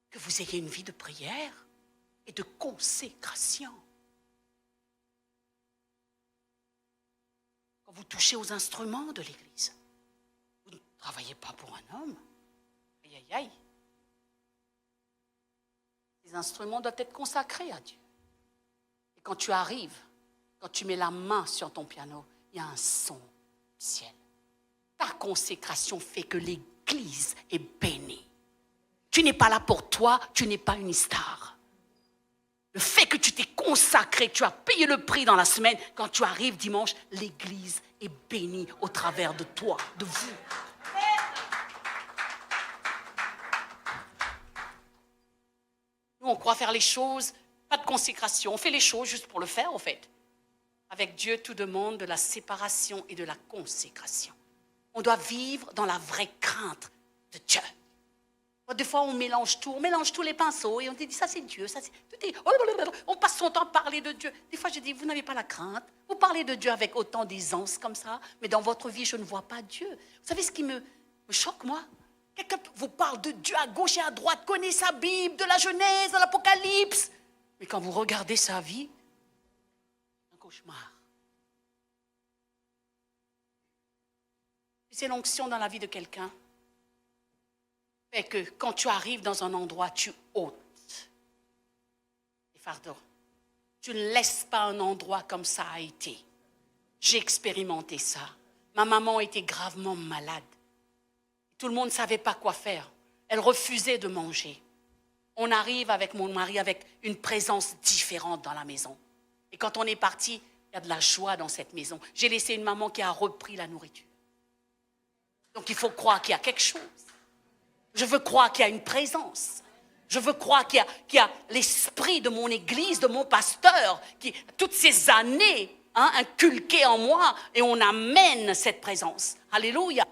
que vous ayez une vie de prière et de consécration. Quand vous touchez aux instruments de l'Église, vous ne travaillez pas pour un homme. Aïe, aïe, aïe. Les instruments doivent être consacrés à Dieu. Et quand tu arrives, quand tu mets la main sur ton piano, il y a un son du ciel. Ta consécration fait que l'Église est bénie. Tu n'es pas là pour toi, tu n'es pas une star. Le fait que tu t'es consacré, que tu as payé le prix dans la semaine, quand tu arrives dimanche, l'Église est bénie au travers de toi, de vous. Nous, on croit faire les choses, pas de consécration. On fait les choses juste pour le faire, en fait. Avec Dieu, tout demande de la séparation et de la consécration. On doit vivre dans la vraie crainte de Dieu. Des fois, on mélange tous les pinceaux et on dit ça c'est Dieu, ça c'est... On passe son temps à parler de Dieu. Des fois, je dis, vous n'avez pas la crainte. Vous parlez de Dieu avec autant d'aisance comme ça, mais dans votre vie, je ne vois pas Dieu. Vous savez ce qui me choque, moi? Quelqu'un vous parle de Dieu à gauche et à droite, connaît sa Bible, de la Genèse, de l'Apocalypse. Mais quand vous regardez sa vie, c'est un cauchemar. C'est l'onction dans la vie de quelqu'un. Fait que quand tu arrives dans un endroit, tu ôtes les fardeaux. Tu ne laisses pas un endroit comme ça a été. J'ai expérimenté ça. Ma maman était gravement malade. Tout le monde ne savait pas quoi faire. Elle refusait de manger. On arrive avec mon mari avec une présence différente dans la maison. Et quand on est parti, il y a de la joie dans cette maison. J'ai laissé une maman qui a repris la nourriture. Donc il faut croire qu'il y a quelque chose. Je veux croire qu'il y a une présence. Je veux croire qu'il y a l'esprit de mon église, de mon pasteur, qui toutes ces années inculqué en moi, et on amène cette présence. Alléluia.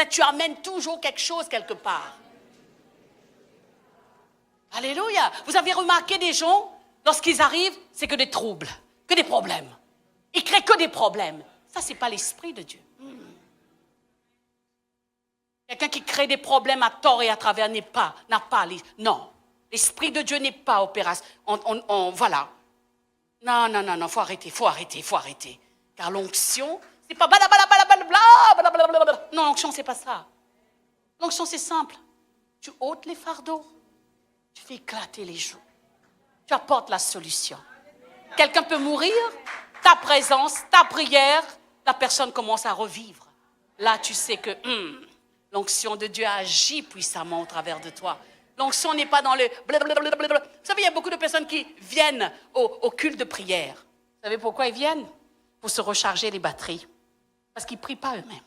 Tu amènes toujours quelque chose quelque part. Alléluia. Vous avez remarqué des gens, lorsqu'ils arrivent, c'est que des troubles, que des problèmes. Ils créent que des problèmes. Ça, c'est pas l'esprit de Dieu. Quelqu'un qui crée des problèmes à tort et à travers n'a pas. Non, l'Esprit de Dieu n'est pas opération. Voilà. Non, faut arrêter. Car l'onction, c'est pas blablabla. Non, l'onction, c'est pas ça. L'onction, c'est simple. Tu ôtes les fardeaux, tu fais éclater les joues. Tu apportes la solution. Quelqu'un peut mourir, ta présence, ta prière, la personne commence à revivre. Là, tu sais que... l'onction de Dieu agit puissamment au travers de toi. L'onction n'est pas dans le blablabla. Vous savez, il y a beaucoup de personnes qui viennent au culte de prière. Vous savez pourquoi ils viennent? Pour se recharger les batteries. Parce qu'ils ne prient pas eux-mêmes.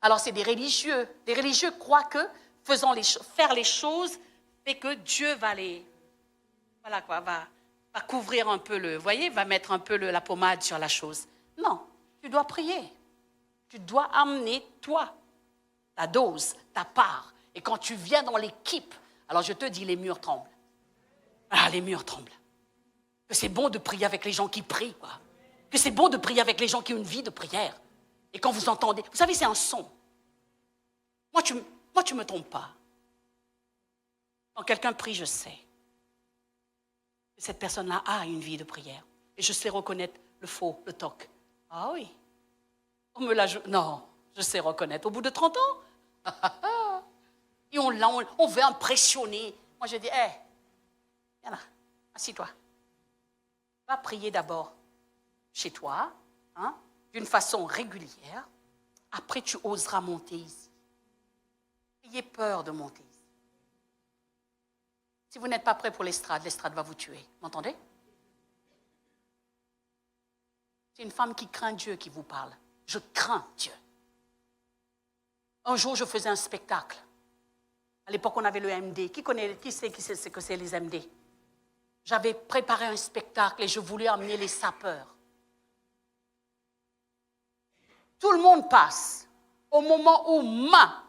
Alors, c'est des religieux. Les religieux croient que faire les choses fait que Dieu va va couvrir un peu va mettre un peu la pommade sur la chose. Non, tu dois prier. Tu dois amener, toi, ta dose, ta part. Et quand tu viens dans l'équipe, alors je te dis, les murs tremblent. Ah, les murs tremblent. Que c'est bon de prier avec les gens qui prient, quoi. Que c'est bon de prier avec les gens qui ont une vie de prière. Et quand vous entendez, vous savez, c'est un son. Moi, tu me trompes pas. Quand quelqu'un prie, je sais que cette personne-là a une vie de prière. Et je sais reconnaître le faux, le toc. Ah oui. On me l'a... Non, je sais reconnaître. Au bout de 30 ans, là, on veut impressionner. Moi, je dis, viens là, assis-toi. Va prier d'abord chez toi, hein, d'une façon régulière. Après, tu oseras monter ici. Ayez peur de monter ici. Si vous n'êtes pas prêt pour l'estrade va vous tuer. M'entendez? C'est une femme qui craint Dieu qui vous parle. Je crains Dieu. Un jour, je faisais un spectacle. À l'époque, on avait le MD. Qui sait ce que c'est les MD? J'avais préparé un spectacle et je voulais amener les sapeurs. Tout le monde passe. Au moment où ma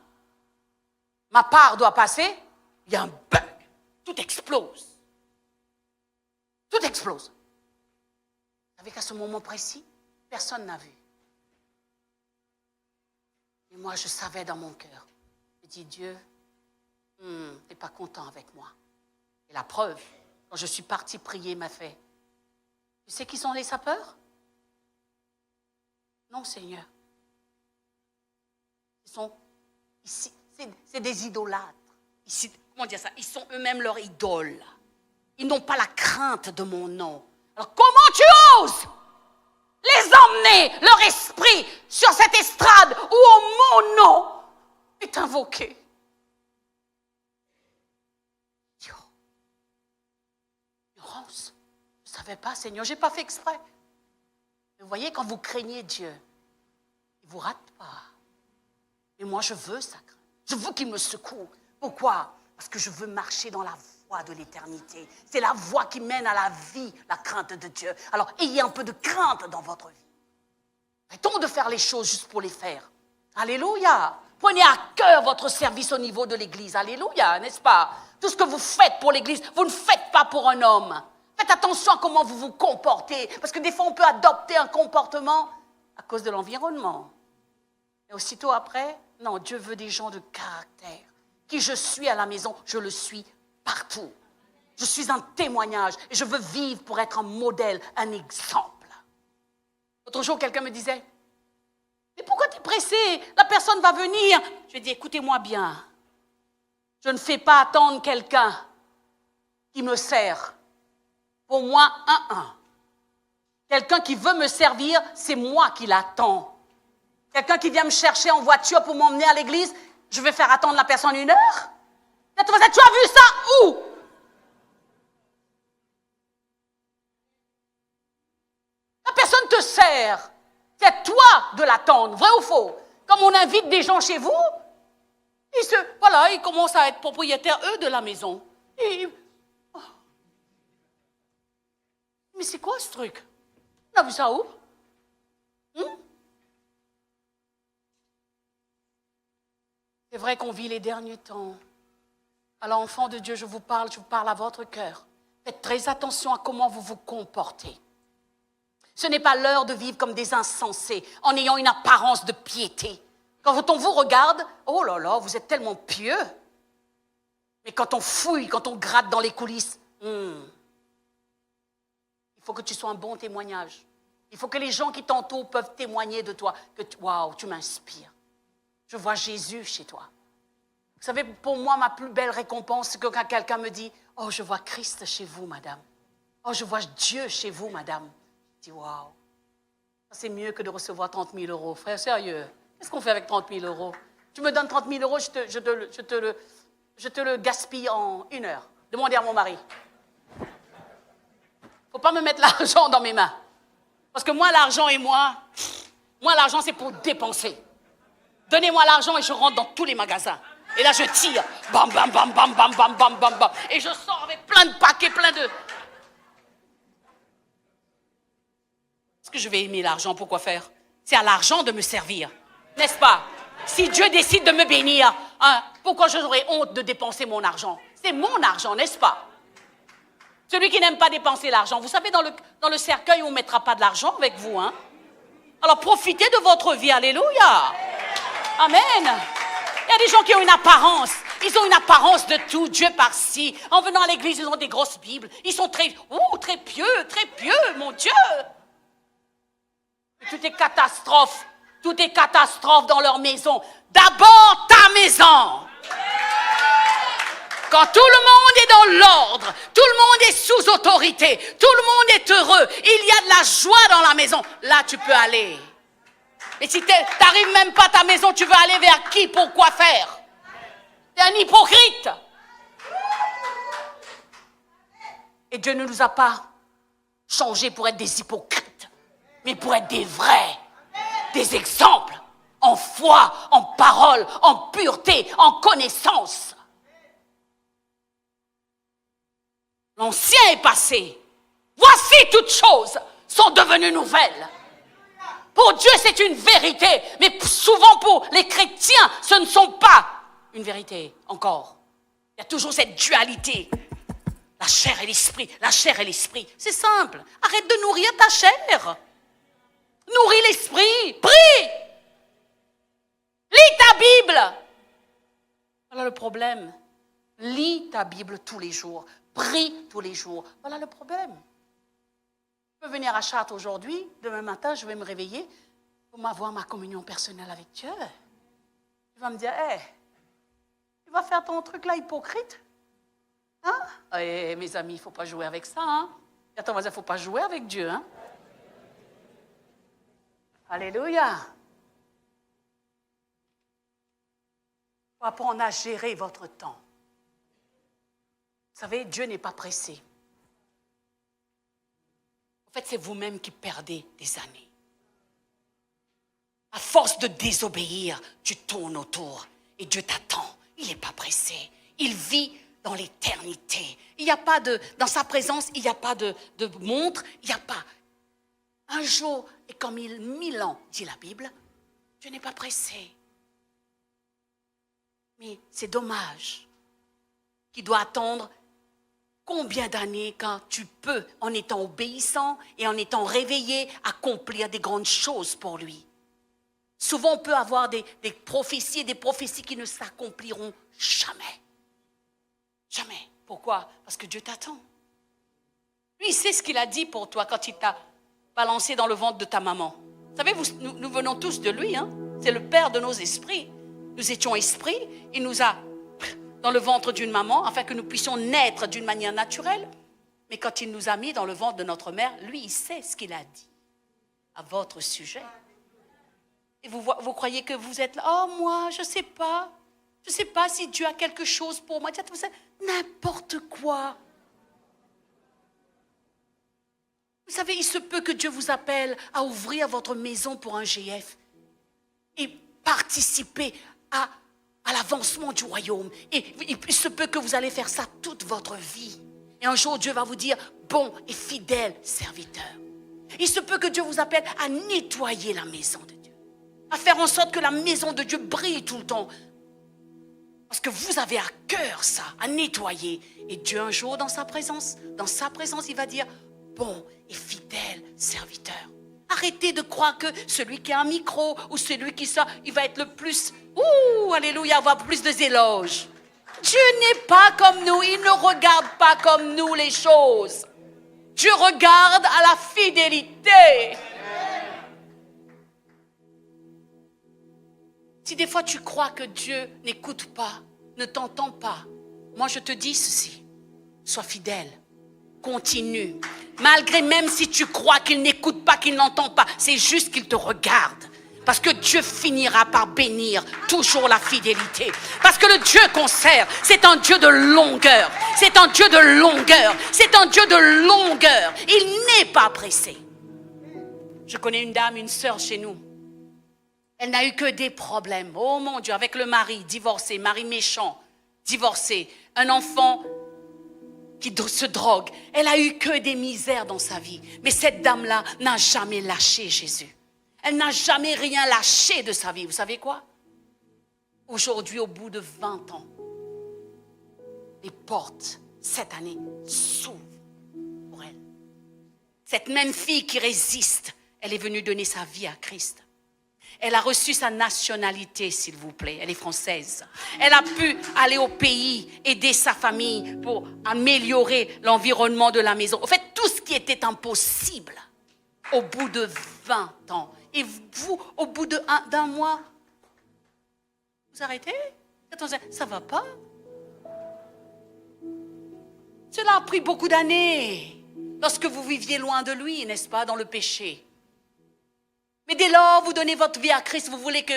part doit passer, il y a un bug. Tout explose. Tout explose. Vous savez qu'à ce moment précis, personne n'a vu. Et moi, je savais dans mon cœur. Je dis, Dieu, tu n'es pas content avec moi. Et la preuve, quand je suis partie prier, m'a fait, tu sais qui sont les sapeurs? Non, Seigneur. C'est des idolâtres. Comment dire ça? Ils sont eux-mêmes leur idole. Ils n'ont pas la crainte de mon nom. Alors comment tu oses les emmener, leur esprit, sur cette estrade où mon nom est invoqué? Ignorance. Je ne savais pas, Seigneur, je n'ai pas fait exprès. Vous voyez, quand vous craignez Dieu, il ne vous rate pas. Et moi, je veux ça. Je veux qu'il me secoue. Pourquoi? Parce que je veux marcher dans la voie de l'éternité. C'est la voie qui mène à la vie, la crainte de Dieu. Alors, ayez un peu de crainte dans votre vie. Arrêtons de faire les choses juste pour les faire. Alléluia. Prenez à cœur votre service au niveau de l'Église. Alléluia, n'est-ce pas? Tout ce que vous faites pour l'Église, vous ne faites pas pour un homme. Faites attention à comment vous vous comportez. Parce que des fois, on peut adopter un comportement à cause de l'environnement. Et aussitôt après, non, Dieu veut des gens de caractère. Qui je suis à la maison, je le suis partout. Je suis un témoignage et je veux vivre pour être un modèle, un exemple. L'autre jour, quelqu'un me disait, mais pourquoi tu es pressé? La personne va venir. Je lui ai dit, écoutez-moi bien. Je ne fais pas attendre quelqu'un qui me sert. Pour moi, quelqu'un qui veut me servir, c'est moi qui l'attends. Quelqu'un qui vient me chercher en voiture pour m'emmener à l'église, je vais faire attendre la personne 1 heure? Tu as vu ça où? La personne te sert. C'est à toi de l'attendre, vrai ou faux? Comme on invite des gens chez vous, ils commencent à être propriétaires, eux, de la maison. Mais c'est quoi ce truc? On a vu ça où? C'est vrai qu'on vit les derniers temps. Alors, enfants de Dieu, je vous parle à votre cœur. Faites très attention à comment vous vous comportez. Ce n'est pas l'heure de vivre comme des insensés, en ayant une apparence de piété. Quand on vous regarde, oh là là, vous êtes tellement pieux. Mais quand on fouille, quand on gratte dans les coulisses, il faut que tu sois un bon témoignage. Il faut que les gens qui t'entourent peuvent témoigner de toi. Waouh, tu m'inspires. Je vois Jésus chez toi. Vous savez, pour moi, ma plus belle récompense, c'est que quand quelqu'un me dit, oh, je vois Christ chez vous, madame. Oh, je vois Dieu chez vous, madame. Je dis, waouh, c'est mieux que de recevoir 30 000 euros. Frère, sérieux, qu'est-ce qu'on fait avec 30 000 euros? Tu me donnes 30 000 euros, je te le gaspille en 1 heure. Demandez à mon mari. Il ne faut pas me mettre l'argent dans mes mains. Parce que moi, l'argent et moi, l'argent, c'est pour dépenser. Donnez-moi l'argent et je rentre dans tous les magasins. Et là, je tire. Bam, bam, bam, bam, bam, bam, bam, bam, bam. Et je sors avec plein de paquets, plein de... Est-ce que je vais aimer l'argent? Pourquoi faire? C'est à l'argent de me servir. N'est-ce pas? Si Dieu décide de me bénir, pourquoi j'aurais honte de dépenser mon argent? C'est mon argent, n'est-ce pas? Celui qui n'aime pas dépenser l'argent. Vous savez, dans le cercueil, on ne mettra pas de l'argent avec vous. Alors, profitez de votre vie. Alléluia. Amen. Il y a des gens qui ont une apparence. Ils ont une apparence de tout. Dieu par-ci. En venant à l'église, ils ont des grosses Bibles. Ils sont très pieux, mon Dieu. Et tout est catastrophe. Tout est catastrophe dans leur maison. D'abord ta maison. Quand tout le monde est dans l'ordre, tout le monde est sous autorité, tout le monde est heureux, il y a de la joie dans la maison, là tu peux aller. Et si tu n'arrives même pas à ta maison, tu veux aller vers qui, pour quoi faire? Tu es un hypocrite. Et Dieu ne nous a pas changés pour être des hypocrites, mais pour être des vrais, des exemples, en foi, en parole, en pureté, en connaissance. L'ancien est passé. Voici toutes choses sont devenues nouvelles. Pour Dieu, c'est une vérité, mais souvent pour les chrétiens, ce ne sont pas une vérité encore. Il y a toujours cette dualité. La chair et l'esprit, la chair et l'esprit. C'est simple. Arrête de nourrir ta chair. Nourris l'esprit. Prie. Lis ta Bible. Voilà le problème. Lis ta Bible tous les jours. Prie tous les jours. Voilà le problème. Je peux venir à Chartres aujourd'hui. Demain matin, je vais me réveiller pour m'avoir ma communion personnelle avec Dieu. Tu vas me dire, hey, tu vas faire ton truc là hypocrite? Hein? Et mes amis, il ne faut pas jouer avec ça. Hein? Attends, il ne faut pas jouer avec Dieu. Hein? Alléluia. Il faut apprendre à gérer votre temps. Vous savez, Dieu n'est pas pressé. En fait, c'est vous-même qui perdez des années. À force de désobéir, tu tournes autour et Dieu t'attend. Il n'est pas pressé. Il vit dans l'éternité. Il n'y a pas dans sa présence, il n'y a pas de montre, il n'y a pas. Un jour est comme 1000 ans, dit la Bible. Dieu n'est pas pressé. Mais c'est dommage qu'il doit attendre combien d'années quand tu peux, en étant obéissant et en étant réveillé, accomplir des grandes choses pour lui. Souvent, on peut avoir des prophéties qui ne s'accompliront jamais. Jamais. Pourquoi? Parce que Dieu t'attend. Lui, il sait ce qu'il a dit pour toi quand il t'a balancé dans le ventre de ta maman. Vous savez, nous venons tous de lui. Hein? C'est le Père de nos esprits. Nous étions esprits. Il nous a dans le ventre d'une maman afin que nous puissions naître d'une manière naturelle. Mais quand il nous a mis dans le ventre de notre mère, lui, il sait ce qu'il a dit à votre sujet. Et vous croyez que vous êtes là, oh moi, je ne sais pas. Je ne sais pas si Dieu a quelque chose pour moi. N'importe quoi. Vous savez, il se peut que Dieu vous appelle à ouvrir votre maison pour un GF et participer à l'avancement du royaume. Et il se peut que vous allez faire ça toute votre vie. Et un jour, Dieu va vous dire, bon et fidèle serviteur. Il se peut que Dieu vous appelle à nettoyer la maison de Dieu. À faire en sorte que la maison de Dieu brille tout le temps. Parce que vous avez à cœur ça, à nettoyer. Et Dieu un jour dans sa présence, il va dire, bon et fidèle serviteur. Arrêtez de croire que celui qui a un micro ou celui qui sort, il va être le plus, alléluia, avoir plus de éloges. Dieu n'est pas comme nous, il ne regarde pas comme nous les choses. Dieu regarde à la fidélité. Si des fois tu crois que Dieu n'écoute pas, ne t'entend pas, moi je te dis ceci, sois fidèle, continue. Malgré même si tu crois qu'il n'écoute pas, qu'il n'entend pas, c'est juste qu'il te regarde. Parce que Dieu finira par bénir toujours la fidélité. Parce que le Dieu qu'on sert, c'est un Dieu de longueur. C'est un Dieu de longueur. C'est un Dieu de longueur. Il n'est pas pressé. Je connais une dame, une sœur chez nous. Elle n'a eu que des problèmes. Oh mon Dieu, avec le mari, divorcé, mari méchant, divorcé, un enfant qui se drogue. Elle a eu que des misères dans sa vie. Mais cette dame-là n'a jamais lâché Jésus. Elle n'a jamais rien lâché de sa vie. Vous savez quoi? Aujourd'hui, au bout de 20 ans, les portes, cette année, s'ouvrent pour elle. Cette même fille qui résiste, elle est venue donner sa vie à Christ. Elle a reçu sa nationalité, s'il vous plaît. Elle est française. Elle a pu aller au pays, aider sa famille pour améliorer l'environnement de la maison. En fait, tout ce qui était impossible au bout de 20 ans. Et vous, au bout d'un mois, vous arrêtez? Ça ne va pas? Cela a pris beaucoup d'années lorsque vous viviez loin de lui, n'est-ce pas, dans le péché. Mais dès lors, vous donnez votre vie à Christ, vous voulez que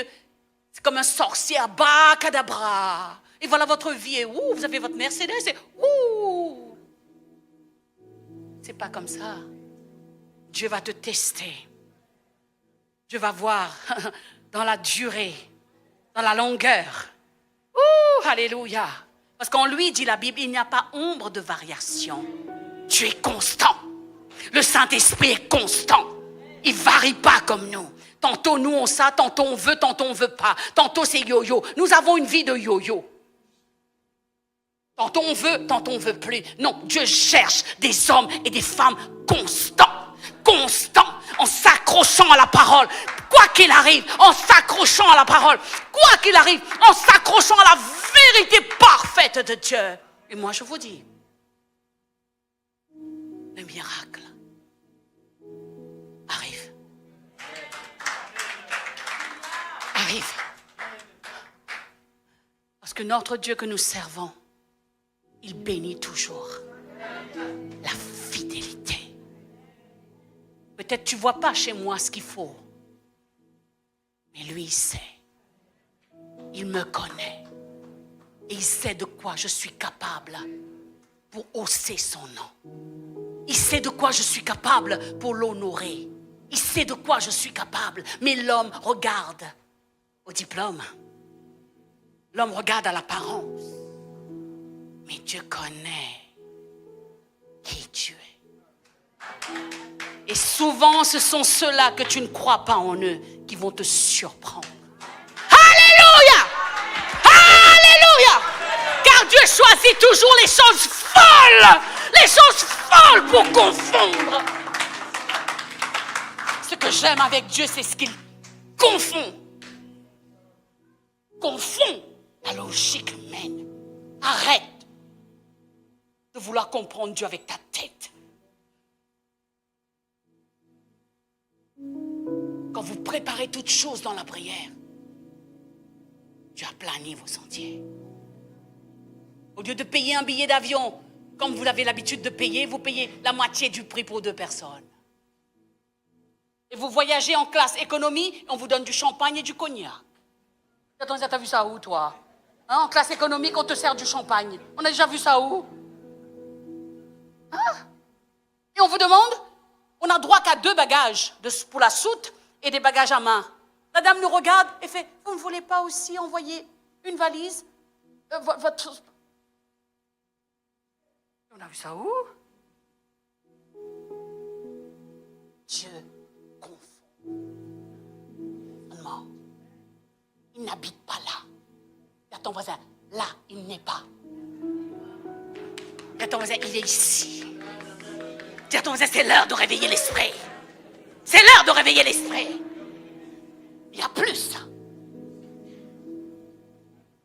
c'est comme un sorcier, bah, cadabra. Et voilà votre vie, et vous avez votre Mercedes, et c'est pas comme ça. Dieu va te tester. Dieu va voir dans la durée, dans la longueur. Alléluia. Parce qu'en lui, dit la Bible, il n'y a pas ombre de variation. Dieu est constant. Le Saint-Esprit est constant. Il ne varie pas comme nous. Tantôt nous on ça, tantôt on veut pas. Tantôt c'est yo-yo. Nous avons une vie de yo-yo. Tantôt on veut plus. Non, Dieu cherche des hommes et des femmes constants, en s'accrochant à la parole. Quoi qu'il arrive, en s'accrochant à la parole. Quoi qu'il arrive, en s'accrochant à la vérité parfaite de Dieu. Et moi je vous dis, le miracle arrive. Parce que notre Dieu que nous servons, il bénit toujours la fidélité. Peut-être tu ne vois pas chez moi ce qu'il faut. Mais lui, il sait. Il me connaît. Et il sait de quoi je suis capable pour hausser son nom. Il sait de quoi je suis capable pour l'honorer. Il sait de quoi je suis capable. Mais l'homme regarde au diplôme. L'homme regarde à l'apparence. Mais Dieu connaît qui tu es. Et souvent, ce sont ceux-là que tu ne crois pas en eux qui vont te surprendre. Alléluia! Alléluia! Car Dieu choisit toujours les choses folles! Les choses folles pour confondre. Ce que j'aime avec Dieu, c'est ce qu'il confond. Confond la logique humaine. Arrête de vouloir comprendre Dieu avec ta tête. Quand vous préparez toutes choses dans la prière, Dieu a plané vos sentiers. Au lieu de payer un billet d'avion, comme vous avez l'habitude de payer, vous payez la moitié du prix pour 2 personnes. Et vous voyagez en classe économie, on vous donne du champagne et du cognac. Attends, t'as vu ça où, toi? Hein, en classe économique, on te sert du champagne. On a déjà vu ça où? Hein? Et on vous demande, on n'a droit qu'à 2 bagages pour la soute et des bagages à main. La dame nous regarde et fait, vous ne voulez pas aussi envoyer une valise? On a vu ça où? Dieu confond. Non. Il n'habite pas là. Regarde ton voisin, là, il n'est pas. Regarde ton voisin, il est ici. Dis à ton voisin, c'est l'heure de réveiller l'esprit. C'est l'heure de réveiller l'esprit. Il y a plus.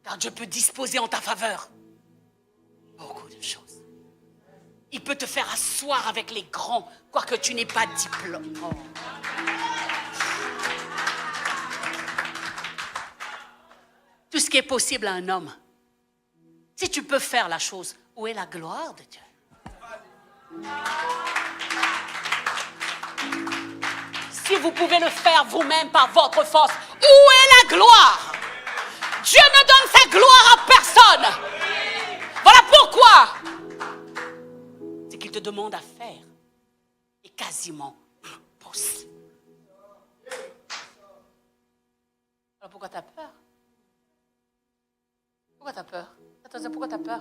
Car Dieu peut disposer en ta faveur beaucoup de choses. Il peut te faire asseoir avec les grands, quoique tu n'aies pas de diplôme. Oh. Tout ce qui est possible à un homme. Si tu peux faire la chose, où est la gloire de Dieu? Si vous pouvez le faire vous-même par votre force, où est la gloire? Dieu ne donne sa gloire à personne. Voilà pourquoi. Ce qu'il te demande à faire est quasiment impossible. Alors pourquoi tu as peur? Pourquoi tu as peur? Attends, pourquoi tu as peur?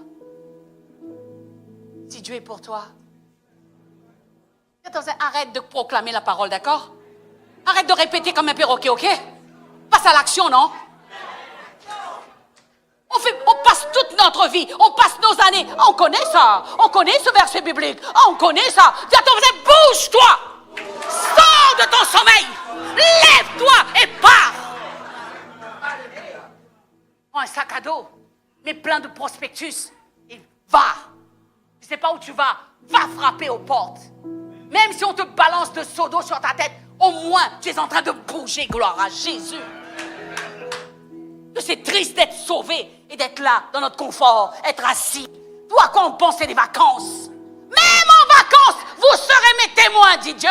Si Dieu est pour toi. Attends, arrête de proclamer la parole, d'accord? Arrête de répéter comme un perroquet, ok? Passe à l'action, non? On passe toute notre vie, on passe nos années. On connaît ça, on connaît ce verset biblique, on connaît ça. Dis à ton voisin, bouge-toi! Sors de ton sommeil! Lève-toi et pars! Prends un sac à dos, mets plein de prospectus et va! Tu ne sais pas où tu vas, va frapper aux portes. Même si on te balance de seau d'eau sur ta tête, au moins tu es en train de bouger, gloire à Jésus. Que c'est triste d'être sauvé et d'être là, dans notre confort, être assis, Toi, quand on pense, c'est des vacances. Même en vacances, vous serez mes témoins, dit Dieu.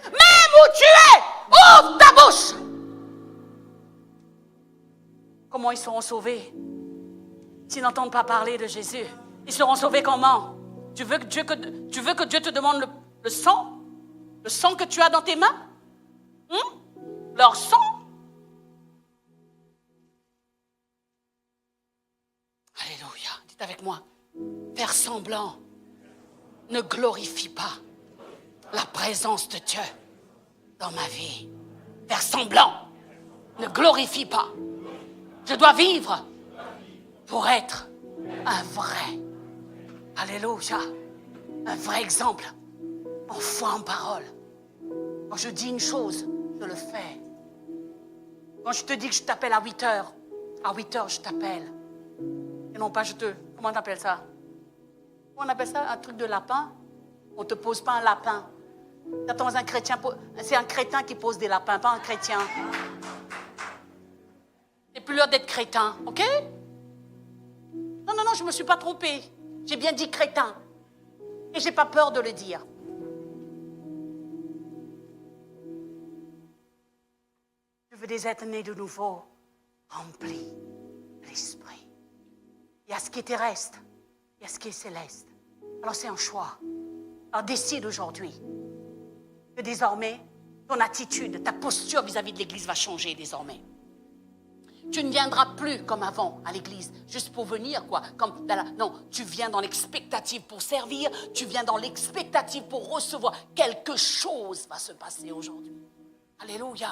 Même où tu es, ouvre ta bouche. Comment ils seront sauvés s'ils n'entendent pas parler de Jésus? Ils seront sauvés comment? Tu veux que Dieu te demande le sang? Le sang que tu as dans tes mains? Leur sang? Alléluia. Dites avec moi. Faire semblant ne glorifie pas la présence de Dieu dans ma vie. Faire semblant ne glorifie pas. Je dois vivre pour être un vrai. Alléluia. Un vrai exemple. En foi, en parole. Quand je dis une chose, je le fais. Quand je te dis que je t'appelle à 8 heures, à 8 heures, je t'appelle. Et non pas comment on appelle ça? Comment on appelle ça? Un truc de lapin? On ne te pose pas un lapin. T'attends un chrétien, c'est un crétin qui pose des lapins, pas un chrétien. C'est plus l'heure d'être crétin, ok? Non, je ne me suis pas trompée. J'ai bien dit crétin. Et je n'ai pas peur de le dire. Je veux des êtres nés de nouveau, remplis de l'esprit. Il y a ce qui est terrestre, il y a ce qui est céleste. Alors c'est un choix. Alors décide aujourd'hui que désormais, ton attitude, ta posture vis-à-vis de l'Église va changer désormais. Tu ne viendras plus comme avant à l'église, juste pour venir, quoi. Non, tu viens dans l'expectative pour servir, tu viens dans l'expectative pour recevoir. Quelque chose va se passer aujourd'hui. Alléluia.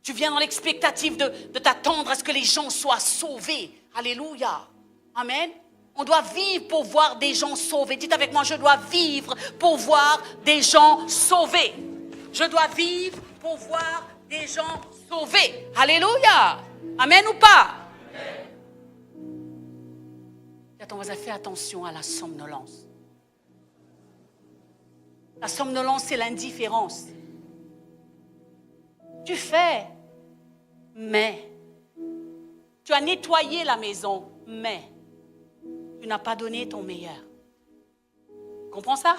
Tu viens dans l'expectative de t'attendre à ce que les gens soient sauvés. Alléluia. Amen. On doit vivre pour voir des gens sauvés. Dites avec moi, je dois vivre pour voir des gens sauvés. Je dois vivre pour voir des gens sauvés. Alléluia. Amen ou pas? Dis à ton voisin, fais attention à la somnolence. La somnolence, c'est l'indifférence. Tu fais, mais tu as nettoyé la maison, mais tu n'as pas donné ton meilleur. Comprends ça?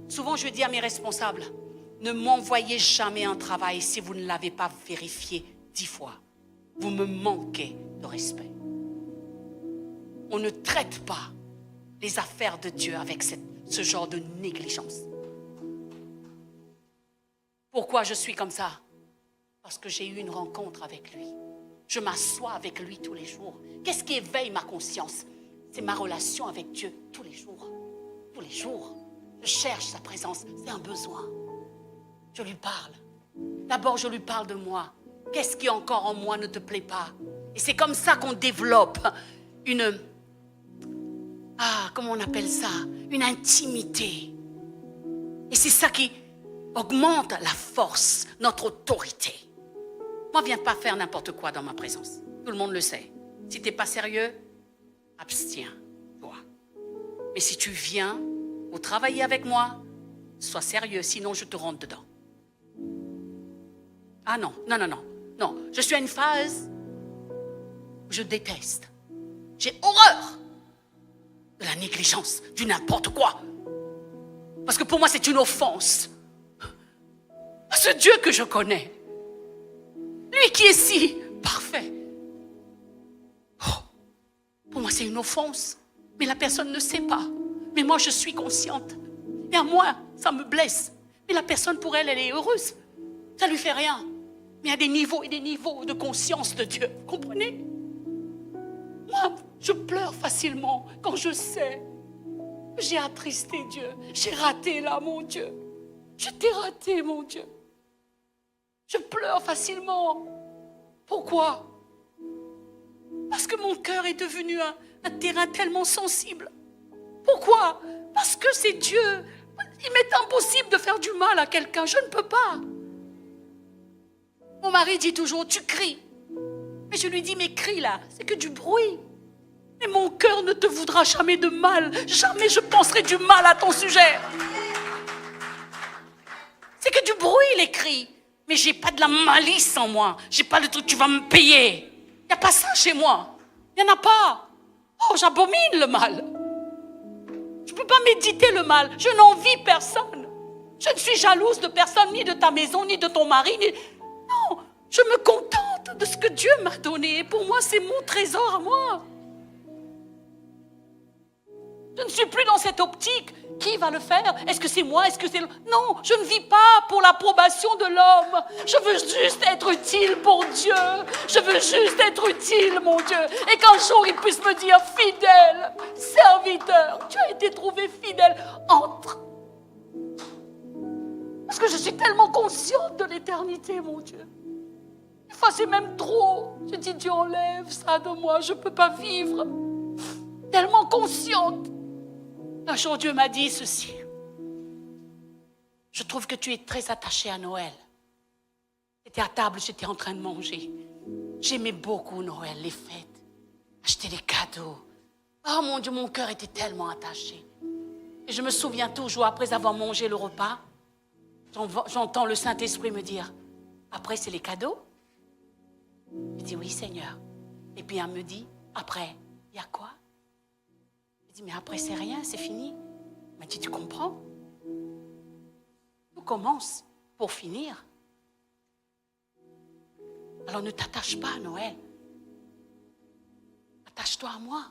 Souvent, je dis à mes responsables, ne m'envoyez jamais un travail si vous ne l'avez pas vérifié 10 fois. Vous me manquez de respect. On ne traite pas les affaires de Dieu avec ce genre de négligence. Pourquoi je suis comme ça? Parce que j'ai eu une rencontre avec lui. Je m'assois avec lui tous les jours. Qu'est-ce qui éveille ma conscience? C'est ma relation avec Dieu tous les jours. Tous les jours. Je cherche sa présence. C'est un besoin. Je lui parle. D'abord, je lui parle de moi. Qu'est-ce qui encore en moi ne te plaît pas? Et c'est comme ça qu'on développe comment on appelle ça? Une intimité. Et c'est ça qui augmente la force, notre autorité. Moi, viens pas faire n'importe quoi dans ma présence. Tout le monde le sait. Si tu n'es pas sérieux, abstiens-toi. Mais si tu viens pour travailler avec moi, sois sérieux, sinon je te rentre dedans. Ah non, je suis à une phase où je déteste. J'ai horreur de la négligence, du n'importe quoi. Parce que pour moi, c'est une offense à ce Dieu que je connais. Lui qui est si parfait. Pour moi, c'est une offense. Mais la personne ne sait pas. Mais moi, je suis consciente. Et à moi, ça me blesse. Mais la personne, pour elle, elle est heureuse. Ça ne lui fait rien. Mais il y a des niveaux et des niveaux de conscience de Dieu. Vous comprenez? Moi, je pleure facilement quand je sais que j'ai attristé Dieu. J'ai raté là, mon Dieu. Je t'ai raté, mon Dieu. Je pleure facilement. Pourquoi? Parce que mon cœur est devenu un terrain tellement sensible. Pourquoi? Parce que c'est Dieu. Il m'est impossible de faire du mal à quelqu'un. Je ne peux pas. Mon mari dit toujours, tu cries. Mais je lui dis, mais crie là, c'est que du bruit. Et mon cœur ne te voudra jamais de mal. Jamais je penserai du mal à ton sujet. C'est que du bruit les cris. Mais j'ai pas de la malice en moi. J'ai pas le truc, tu vas me payer. Il n'y a pas ça chez moi. Il n'y en a pas. Oh, j'abomine le mal. Je ne peux pas méditer le mal. Je n'envie personne. Je ne suis jalouse de personne, ni de ta maison, ni de ton mari. Non, je me contente de ce que Dieu m'a donné. Et pour moi, c'est mon trésor à moi. Je ne suis plus dans cette optique. Qui va le faire? Est-ce que c'est moi? Est-ce que c'est... Non, je ne vis pas pour l'approbation de l'homme. Je veux juste être utile pour Dieu. Je veux juste être utile, mon Dieu. Et qu'un jour, il puisse me dire, fidèle, serviteur, tu as été trouvé fidèle. Entre. Parce que je suis tellement consciente de l'éternité, mon Dieu. Des fois, c'est même trop. Je dis, Dieu, enlève ça de moi. Je ne peux pas vivre. Tellement consciente. Un jour, Dieu m'a dit ceci. Je trouve que tu es très attaché à Noël. J'étais à table, j'étais en train de manger. J'aimais beaucoup Noël, les fêtes. Acheter des cadeaux. Oh mon Dieu, mon cœur était tellement attaché. Et je me souviens toujours, après avoir mangé le repas, j'entends le Saint-Esprit me dire, après c'est les cadeaux? Je dis oui Seigneur. Et puis elle me dit, après, il y a quoi? Je dis, mais après, c'est rien, c'est fini. Il m'a dit, tu comprends? Tout commence pour finir. Alors ne t'attache pas à Noël. Attache-toi à moi.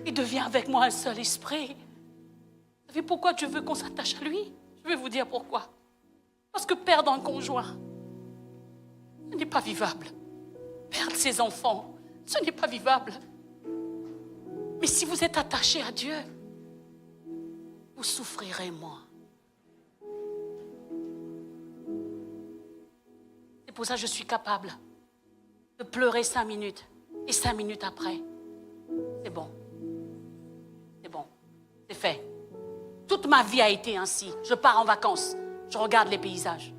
Et deviens avec moi un seul esprit. Vous savez pourquoi Dieu veut qu'on s'attache à lui? Je vais vous dire pourquoi. Parce que perdre un conjoint, ce n'est pas vivable. Perdre ses enfants, ce n'est pas vivable. Mais si vous êtes attaché à Dieu, vous souffrirez moins. C'est pour ça que je suis capable de pleurer 5 minutes. Et 5 minutes après, c'est bon. C'est bon. C'est fait. Toute ma vie a été ainsi. Je pars en vacances. Je regarde les paysages.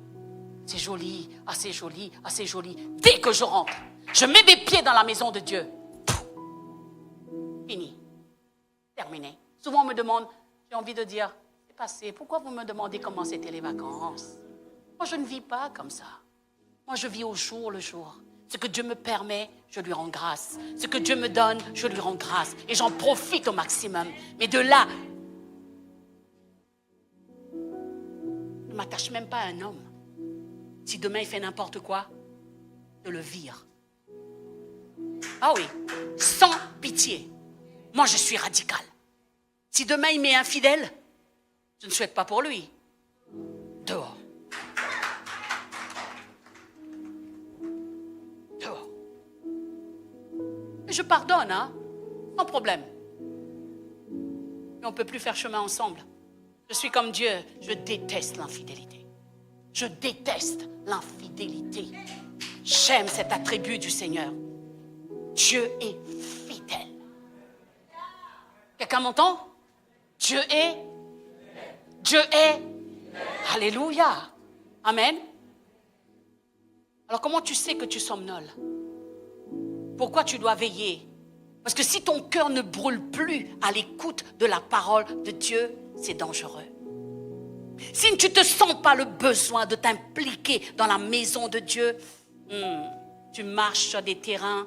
C'est joli, assez joli, assez joli. Dès que je rentre, je mets mes pieds dans la maison de Dieu. Fini. Terminé. Souvent on me demande, j'ai envie de dire, c'est passé. Pourquoi vous me demandez comment c'était les vacances? Moi je ne vis pas comme ça. Moi je vis au jour le jour. Ce que Dieu me permet, je lui rends grâce. Ce que Dieu me donne, je lui rends grâce. Et j'en profite au maximum. Mais de là, je ne m'attache même pas à un homme. Si demain il fait n'importe quoi, je le vire. Ah oui, sans pitié. Moi, je suis radical. Si demain il m'est infidèle, je ne souhaite pas pour lui. Dehors. Dehors. Et je pardonne, hein, sans problème. Mais on ne peut plus faire chemin ensemble. Je suis comme Dieu, je déteste l'infidélité. Je déteste l'infidélité. J'aime cet attribut du Seigneur. Dieu est fidèle. Quelqu'un m'entend? Dieu est. Alléluia. Amen. Alors comment tu sais que tu somnoles? Pourquoi tu dois veiller? Parce que si ton cœur ne brûle plus à l'écoute de la parole de Dieu, c'est dangereux. Si tu ne te sens pas le besoin de t'impliquer dans la maison de Dieu, tu marches sur des terrains.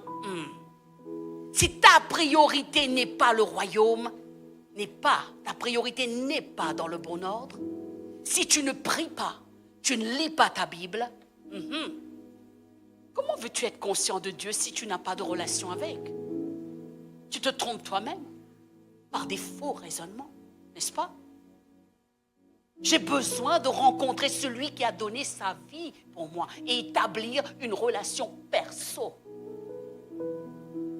Si ta priorité n'est pas le royaume, ta priorité n'est pas dans le bon ordre, si tu ne pries pas, tu ne lis pas ta Bible, comment veux-tu être conscient de Dieu si tu n'as pas de relation avec? Tu te trompes toi-même par des faux raisonnements, n'est-ce pas? J'ai besoin de rencontrer celui qui a donné sa vie pour moi et établir une relation perso.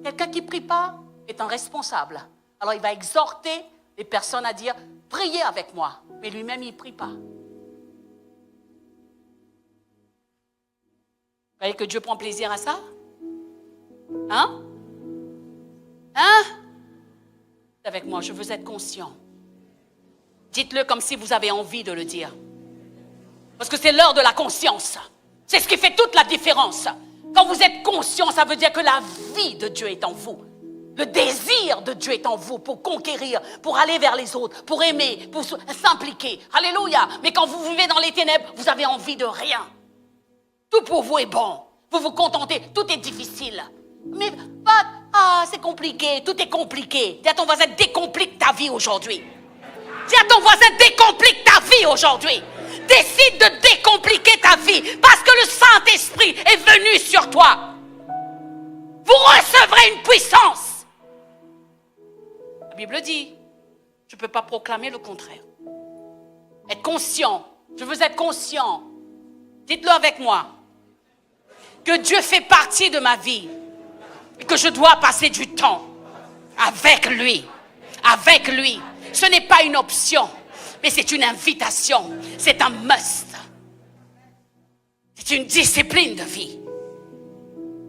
Quelqu'un qui ne prie pas est un responsable. Alors il va exhorter les personnes à dire « Priez avec moi ». Mais lui-même, il ne prie pas. Vous voyez que Dieu prend plaisir à ça? Hein? Avec moi, je veux être conscient. Dites-le comme si vous avez envie de le dire. Parce que c'est l'heure de la conscience. C'est ce qui fait toute la différence. Quand vous êtes conscient, ça veut dire que la vie de Dieu est en vous. Le désir de Dieu est en vous pour conquérir, pour aller vers les autres, pour aimer, pour s'impliquer. Alléluia. Mais quand vous vivez dans les ténèbres, vous avez envie de rien. Tout pour vous est bon. Vous vous contentez. Tout est difficile. Mais c'est compliqué, tout est compliqué. Dis à ton voisin, décomplique ta vie aujourd'hui. Dis à ton voisin, décomplique ta vie aujourd'hui. Décide de décompliquer ta vie parce que le Saint-Esprit est venu sur toi. Vous recevrez une puissance. La Bible dit, je ne peux pas proclamer le contraire. Être conscient, je veux être conscient. Dites-le avec moi. Que Dieu fait partie de ma vie. Et que je dois passer du temps avec lui. Avec lui. Ce n'est pas une option, mais c'est une invitation. C'est un must. C'est une discipline de vie.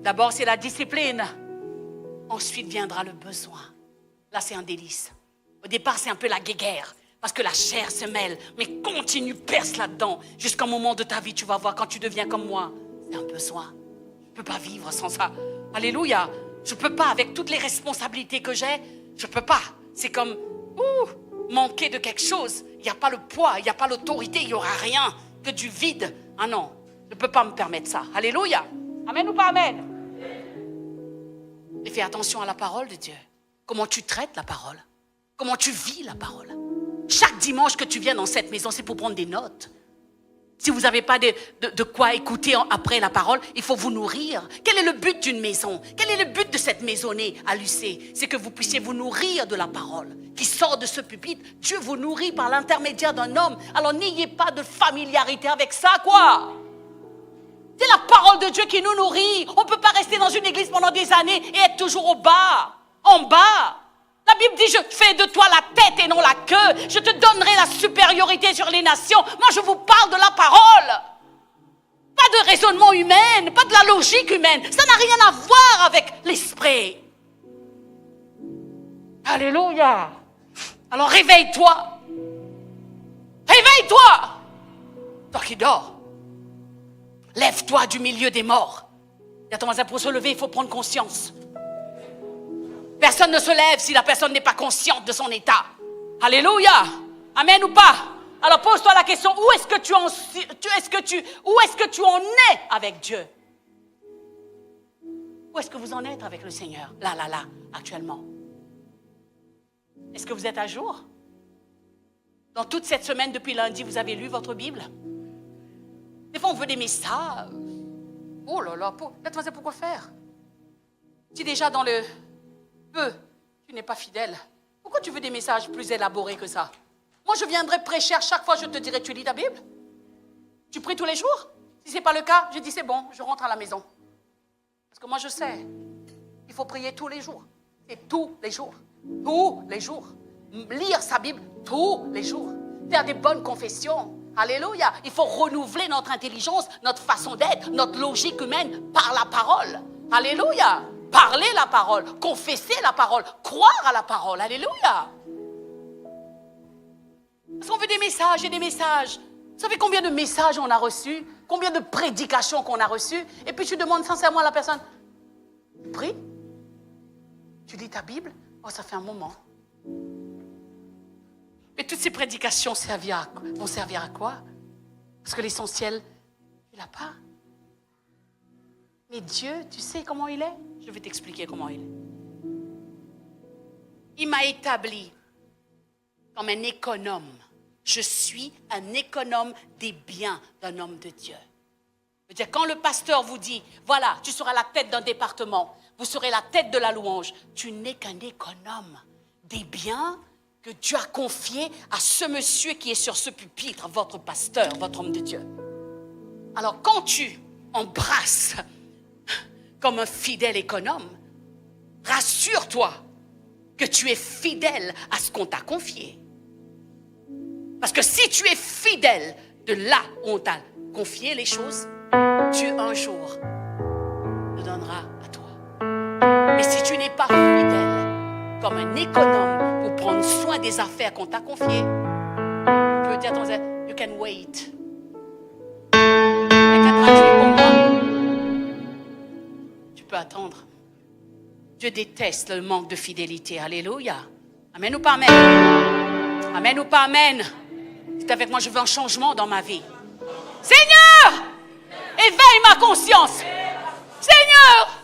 D'abord, c'est la discipline. Ensuite viendra le besoin. Là, c'est un délice. Au départ, c'est un peu la guéguerre. Parce que la chair se mêle. Mais continue, perce là-dedans. Jusqu'au moment de ta vie, tu vas voir, quand tu deviens comme moi, c'est un besoin. Je ne peux pas vivre sans ça. Alléluia. Je ne peux pas, avec toutes les responsabilités que j'ai, je ne peux pas. C'est comme, manquer de quelque chose. Il n'y a pas le poids, il n'y a pas l'autorité, il n'y aura rien que du vide. Ah non, je ne peux pas me permettre ça. Alléluia. Amen ou pas amen? Et fais attention à la parole de Dieu. Comment tu traites la parole. Comment tu vis la parole. Chaque dimanche que tu viens dans cette maison, c'est pour prendre des notes. Si vous n'avez pas de quoi écouter après la parole, il faut vous nourrir. Quel est le but d'une maison? Quel est le but de cette maisonnée à l'UC? C'est que vous puissiez vous nourrir de la parole qui sort de ce pupitre. Dieu vous nourrit par l'intermédiaire d'un homme. Alors n'ayez pas de familiarité avec ça, quoi. C'est la parole de Dieu qui nous nourrit. On ne peut pas rester dans une église pendant des années et être toujours au bas, en bas. La Bible dit, je fais de toi la tête et non la queue. Je te donnerai la supériorité sur les nations. Moi, je vous parle de la parole. Pas de raisonnement humain, pas de la logique humaine. Ça n'a rien à voir avec l'esprit. Alléluia. Alors réveille-toi. Réveille-toi. Toi qui dors. Lève-toi du milieu des morts. Pour se lever, il faut prendre conscience. Personne ne se lève si la personne n'est pas consciente de son état. Alléluia. Amen ou pas? Alors pose-toi la question, où est-ce que tu en es avec Dieu? Où est-ce que vous en êtes avec le Seigneur? Là, actuellement. Est-ce que vous êtes à jour? Dans toute cette semaine, depuis lundi, vous avez lu votre Bible? Des fois, on veut des messages. Oh là là, pourquoi faire? Si déjà dans le peu, tu n'es pas fidèle, pourquoi tu veux des messages plus élaborés que ça? Moi, je viendrai prêcher à chaque fois, je te dirai, tu lis ta Bible? Tu pries tous les jours? Si ce n'est pas le cas, je dis, c'est bon, je rentre à la maison. Parce que moi, je sais, il faut prier tous les jours. C'est tous les jours. Tous les jours. Lire sa Bible tous les jours. Faire des bonnes confessions. Alléluia. Il faut renouveler notre intelligence, notre façon d'être, notre logique humaine par la parole. Alléluia. Parler la parole, confesser la parole, croire à la parole. Alléluia. Parce qu'on veut des messages et des messages. Vous savez combien de messages on a reçus? Combien de prédications qu'on a reçues? Et puis tu demandes sincèrement à la personne, tu pries? Tu lis ta Bible? Oh, ça fait un moment. Mais toutes ces prédications vont servir à quoi? Parce que l'essentiel, il n'a pas. Mais Dieu, tu sais comment il est? Je vais t'expliquer comment il est. Il m'a établi comme un économe. Je suis un économe des biens d'un homme de Dieu. C'est-à-dire, quand le pasteur vous dit, voilà, tu seras la tête d'un département, vous serez la tête de la louange, tu n'es qu'un économe des biens que Dieu a confiés à ce monsieur qui est sur ce pupitre, votre pasteur, votre homme de Dieu. Alors, quand tu embrasses comme un fidèle économe, rassure-toi que tu es fidèle à ce qu'on t'a confié. Parce que si tu es fidèle de là où on t'a confié les choses, Dieu un jour le donnera à toi. Mais si tu n'es pas fidèle comme un économe pour prendre soin des affaires qu'on t'a confiées, tu peux dire à ton voisin, you can wait. Tu peux attendre. Dieu déteste le manque de fidélité. Alléluia. Amen ou pas amen? Amen ou pas amen? C'est avec moi, je veux un changement dans ma vie. Seigneur, éveille ma conscience. Seigneur,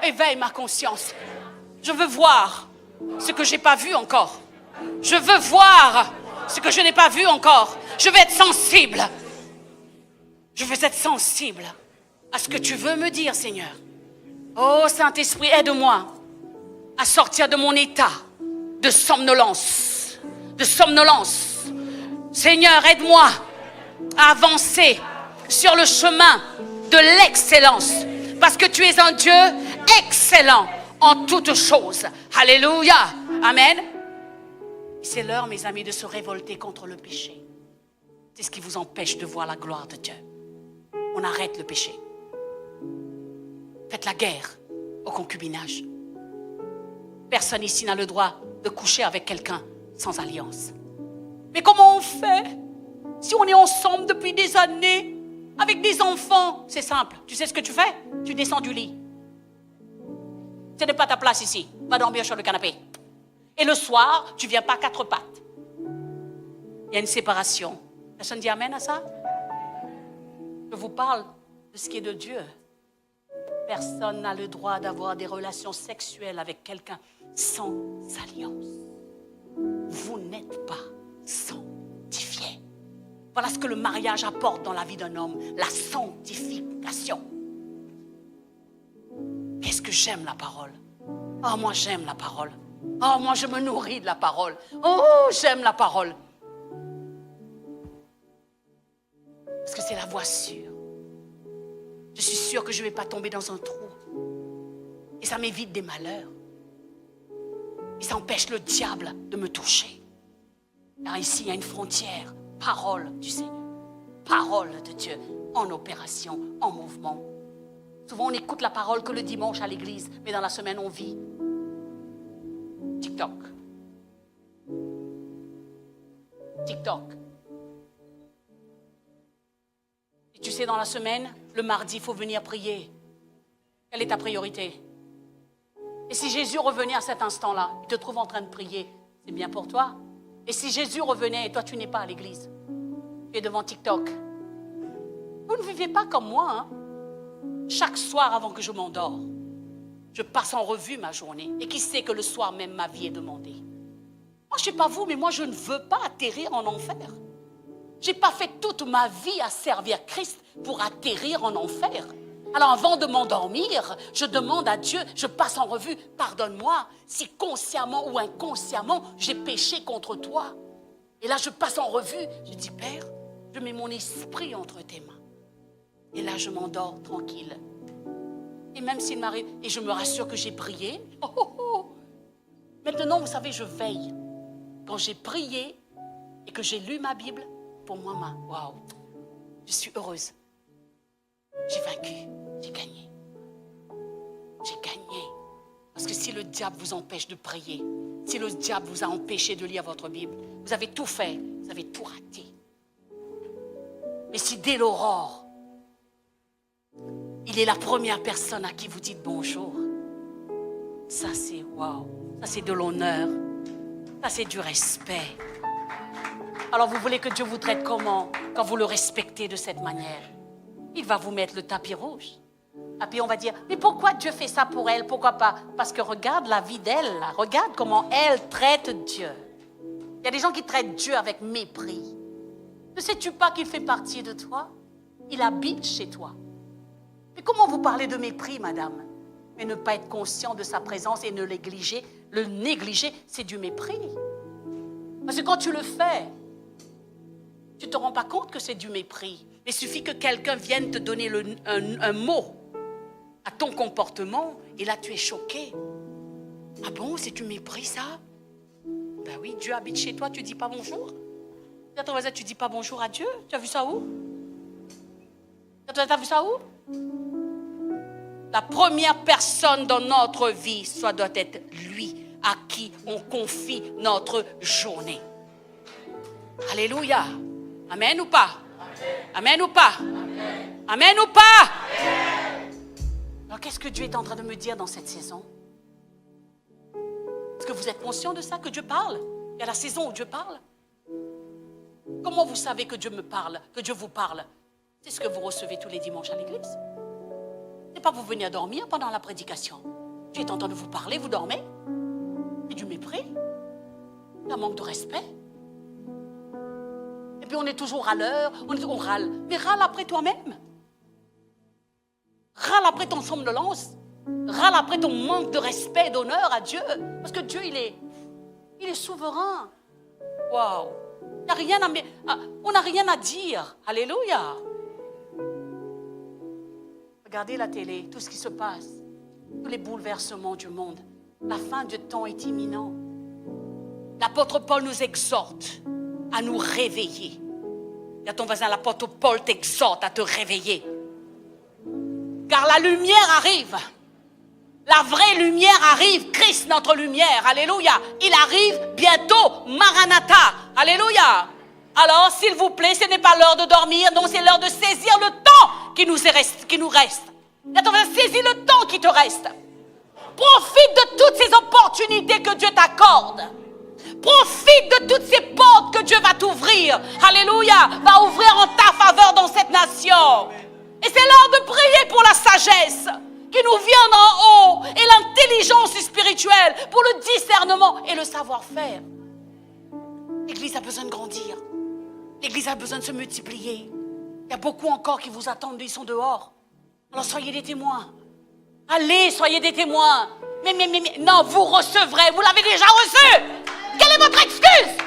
éveille ma conscience. Je veux voir ce que je n'ai pas vu encore. Je veux voir ce que je n'ai pas vu encore. Je veux être sensible. Je veux être sensible à ce que tu veux me dire, Seigneur. Oh, Saint-Esprit, aide-moi à sortir de mon état de somnolence. De somnolence. Seigneur, aide-moi à avancer sur le chemin de l'excellence. Parce que tu es un Dieu excellent en toutes choses. Alléluia. Amen. C'est l'heure, mes amis, de se révolter contre le péché. C'est ce qui vous empêche de voir la gloire de Dieu. On arrête le péché. Faites la guerre au concubinage. Personne ici n'a le droit de coucher avec quelqu'un sans alliance. Mais comment on fait si on est ensemble depuis des années avec des enfants? C'est simple. Tu sais ce que tu fais? Tu descends du lit. Ce n'est pas ta place ici. Va dormir sur le canapé. Et le soir, tu ne viens pas à quatre pattes. Il y a une séparation. Personne dit amen à ça? Je vous parle de ce qui est de Dieu. Personne n'a le droit d'avoir des relations sexuelles avec quelqu'un sans alliance. Vous n'êtes pas sanctifiés. Voilà ce que le mariage apporte dans la vie d'un homme, la sanctification. Qu'est-ce que j'aime la parole? Oh, moi j'aime la parole. Oh, moi je me nourris de la parole. Oh, j'aime la parole. Parce que c'est la voie sûre. Je suis sûre que je ne vais pas tomber dans un trou. Et ça m'évite des malheurs. Et ça empêche le diable de me toucher. Car ici, il y a une frontière. Parole du Seigneur. Parole de Dieu en opération, en mouvement. Souvent, on écoute la parole que le dimanche à l'église. Mais dans la semaine, on vit TikTok. TikTok. Et tu sais, dans la semaine, le mardi, il faut venir prier. Quelle est ta priorité? Et si Jésus revenait à cet instant-là, il te trouve en train de prier, c'est bien pour toi. Et si Jésus revenait et toi, tu n'es pas à l'église, tu es devant TikTok. Vous ne vivez pas comme moi, hein? Chaque soir avant que je m'endors, je passe en revue ma journée. Et qui sait que le soir même, ma vie est demandée? Moi, je ne sais pas vous, mais moi, je ne veux pas atterrir en enfer. Je n'ai pas fait toute ma vie à servir Christ pour atterrir en enfer. Alors avant de m'endormir, je demande à Dieu, je passe en revue, pardonne-moi si consciemment ou inconsciemment j'ai péché contre toi. Et là je passe en revue, je dis Père, je mets mon esprit entre tes mains. Et là je m'endors tranquille. Et même s'il m'arrive, et je me rassure que j'ai prié, maintenant vous savez je veille. Quand j'ai prié et que j'ai lu ma Bible, pour moi, waouh, je suis heureuse. J'ai vaincu, j'ai gagné. J'ai gagné. Parce que si le diable vous empêche de prier, si le diable vous a empêché de lire votre Bible, vous avez tout fait, vous avez tout raté. Mais si dès l'aurore, il est la première personne à qui vous dites bonjour, ça c'est waouh, ça c'est de l'honneur, ça c'est du respect. Alors vous voulez que Dieu vous traite comment quand vous le respectez de cette manière? Il va vous mettre le tapis rouge. Et puis on va dire, mais pourquoi Dieu fait ça pour elle? Pourquoi pas? Parce que regarde la vie d'elle, là. Regarde comment elle traite Dieu. Il y a des gens qui traitent Dieu avec mépris. Ne sais-tu pas qu'il fait partie de toi? Il habite chez toi. Mais comment vous parlez de mépris, madame? Mais ne pas être conscient de sa présence et ne négliger, le négliger, c'est du mépris. Parce que quand tu le fais, tu ne te rends pas compte que c'est du mépris. Il suffit que quelqu'un vienne te donner un mot à ton comportement et là tu es choqué. Ah bon, c'est du mépris ça? Ben oui, Dieu habite chez toi, tu ne dis pas bonjour. Tu ne dis pas bonjour à Dieu. Tu as vu ça où? Tu as vu ça où? La première personne dans notre vie, ça doit être lui à qui on confie notre journée. Alléluia. Amen ou pas? Amen ou pas? Amen, Amen ou pas? Amen. Alors qu'est-ce que Dieu est en train de me dire dans cette saison? Est-ce que vous êtes conscient de ça, que Dieu parle? Il y a la saison où Dieu parle. Comment vous savez que Dieu me parle, que Dieu vous parle? C'est ce que vous recevez tous les dimanches à l'église. C'est pas que vous veniez à dormir pendant la prédication. Dieu est en train de vous parler, vous dormez. C'est du mépris. C'est un manque de respect. Et puis on est toujours à l'heure, on râle. Mais râle après toi-même. Râle après ton somnolence. Râle après ton manque de respect et d'honneur à Dieu. Parce que Dieu, il est souverain. Waouh! On n'a rien à dire. Alléluia! Regardez la télé, tout ce qui se passe, tous les bouleversements du monde. La fin du temps est imminente. L'apôtre Paul nous exhorte à nous réveiller. Dis à ton voisin, l'apôtre Paul t'exhorte à te réveiller. Car la lumière arrive. La vraie lumière arrive. Christ, notre lumière. Alléluia. Il arrive bientôt. Maranatha. Alléluia. Alors, s'il vous plaît, ce n'est pas l'heure de dormir. Non, c'est l'heure de saisir le temps qui nous reste. Saisis le temps qui te reste. Profite de toutes ces opportunités que Dieu t'accorde. Profite de toutes ces portes que Dieu va t'ouvrir. Alléluia. Va ouvrir en ta faveur dans cette nation. Et c'est l'heure de prier pour la sagesse qui nous vient d'en haut et l'intelligence spirituelle pour le discernement et le savoir-faire. L'Église a besoin de grandir. L'Église a besoin de se multiplier. Il y a beaucoup encore qui vous attendent, ils sont dehors. Alors soyez des témoins. Allez, soyez des témoins. Mais, non, vous recevrez, vous l'avez déjà reçu. Quelle est votre excuse?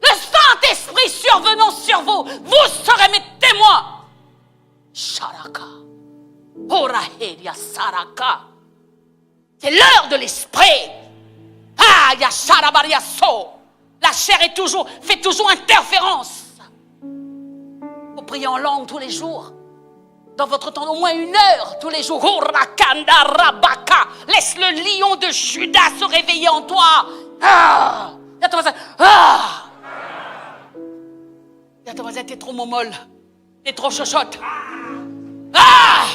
Le Saint-Esprit survenant sur vous, vous serez mes témoins. Sharaka. Oraheria Saraka. C'est l'heure de l'esprit. Ah, Yasharabariaso. La chair fait toujours interférence. Vous priez en langue tous les jours. Dans votre temps, au moins 1 heure tous les jours. Urakanda Rabaka. Laisse le lion de Judas se réveiller en toi. Ah. Dis à ton voisin, ah. Dis à ton voisin, t'es trop momolle. T'es trop chochotte. Ah.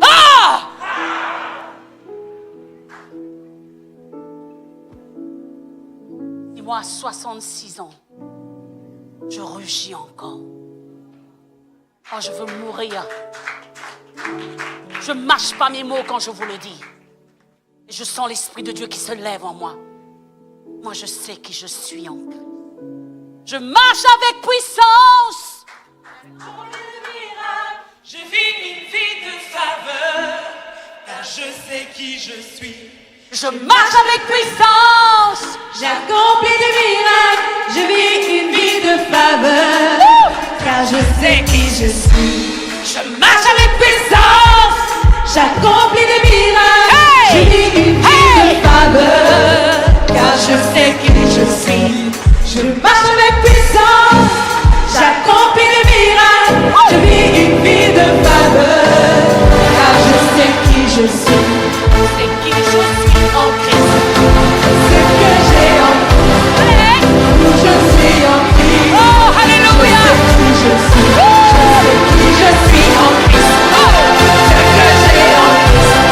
Ah. Dis-moi, à 66 ans, je rugis encore. Oh, je veux mourir. Je ne mâche pas mes mots quand je vous le dis. Et je sens l'Esprit de Dieu qui se lève en moi. Moi, je sais qui je suis en Christ. Je marche avec puissance. Je vis une vie de faveur, car je sais qui je suis. Je marche avec puissance. J'accomplis des miracles, je vis une vie de faveur, car je sais qui je suis. Je marche avec puissance, j'accomplis des miracles, je vis une vie de faveur, car je sais qui je suis. Je marche avec puissance, j'accomplis des miracles, je vis une vie de faveur, car je sais qui je suis. C'est qui je suis en Christ. Ce que j'ai en Christ, où je suis en Christ. Oh, alléluia. Je sais qui je suis en Christ. Ce que j'ai en Christ,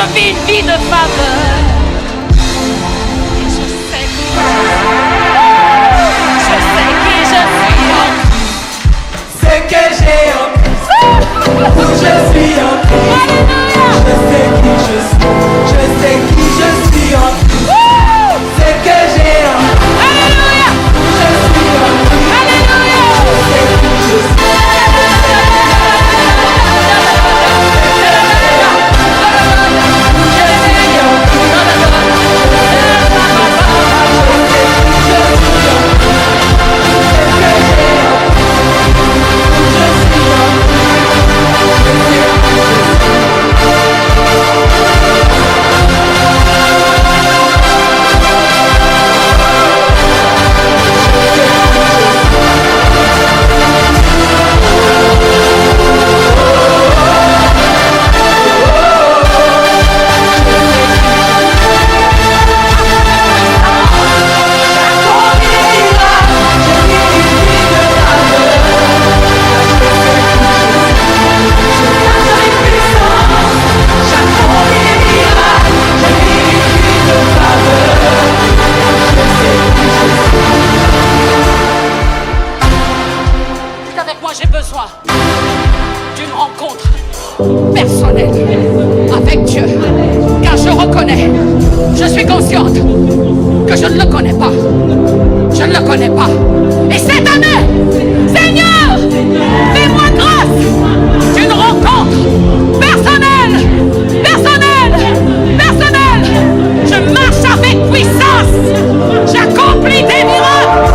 je vis une vie de faveur. Et je sais qui je suis en Christ. Ce que j'ai en Christ. Je suis en Christ. Je sais qui je suis. Je sais qui je suis en Christ. Ce que j'ai en Christ. Alléluia. Je suis en Christ. Alléluia. Je sais qui je suis. J'ai besoin d'une rencontre personnelle avec Dieu, car je reconnais, je suis consciente que je ne le connais pas. Je ne le connais pas. Et cette année, Seigneur, fais-moi grâce d'une rencontre personnelle. Je marche avec puissance. J'accomplis des miracles.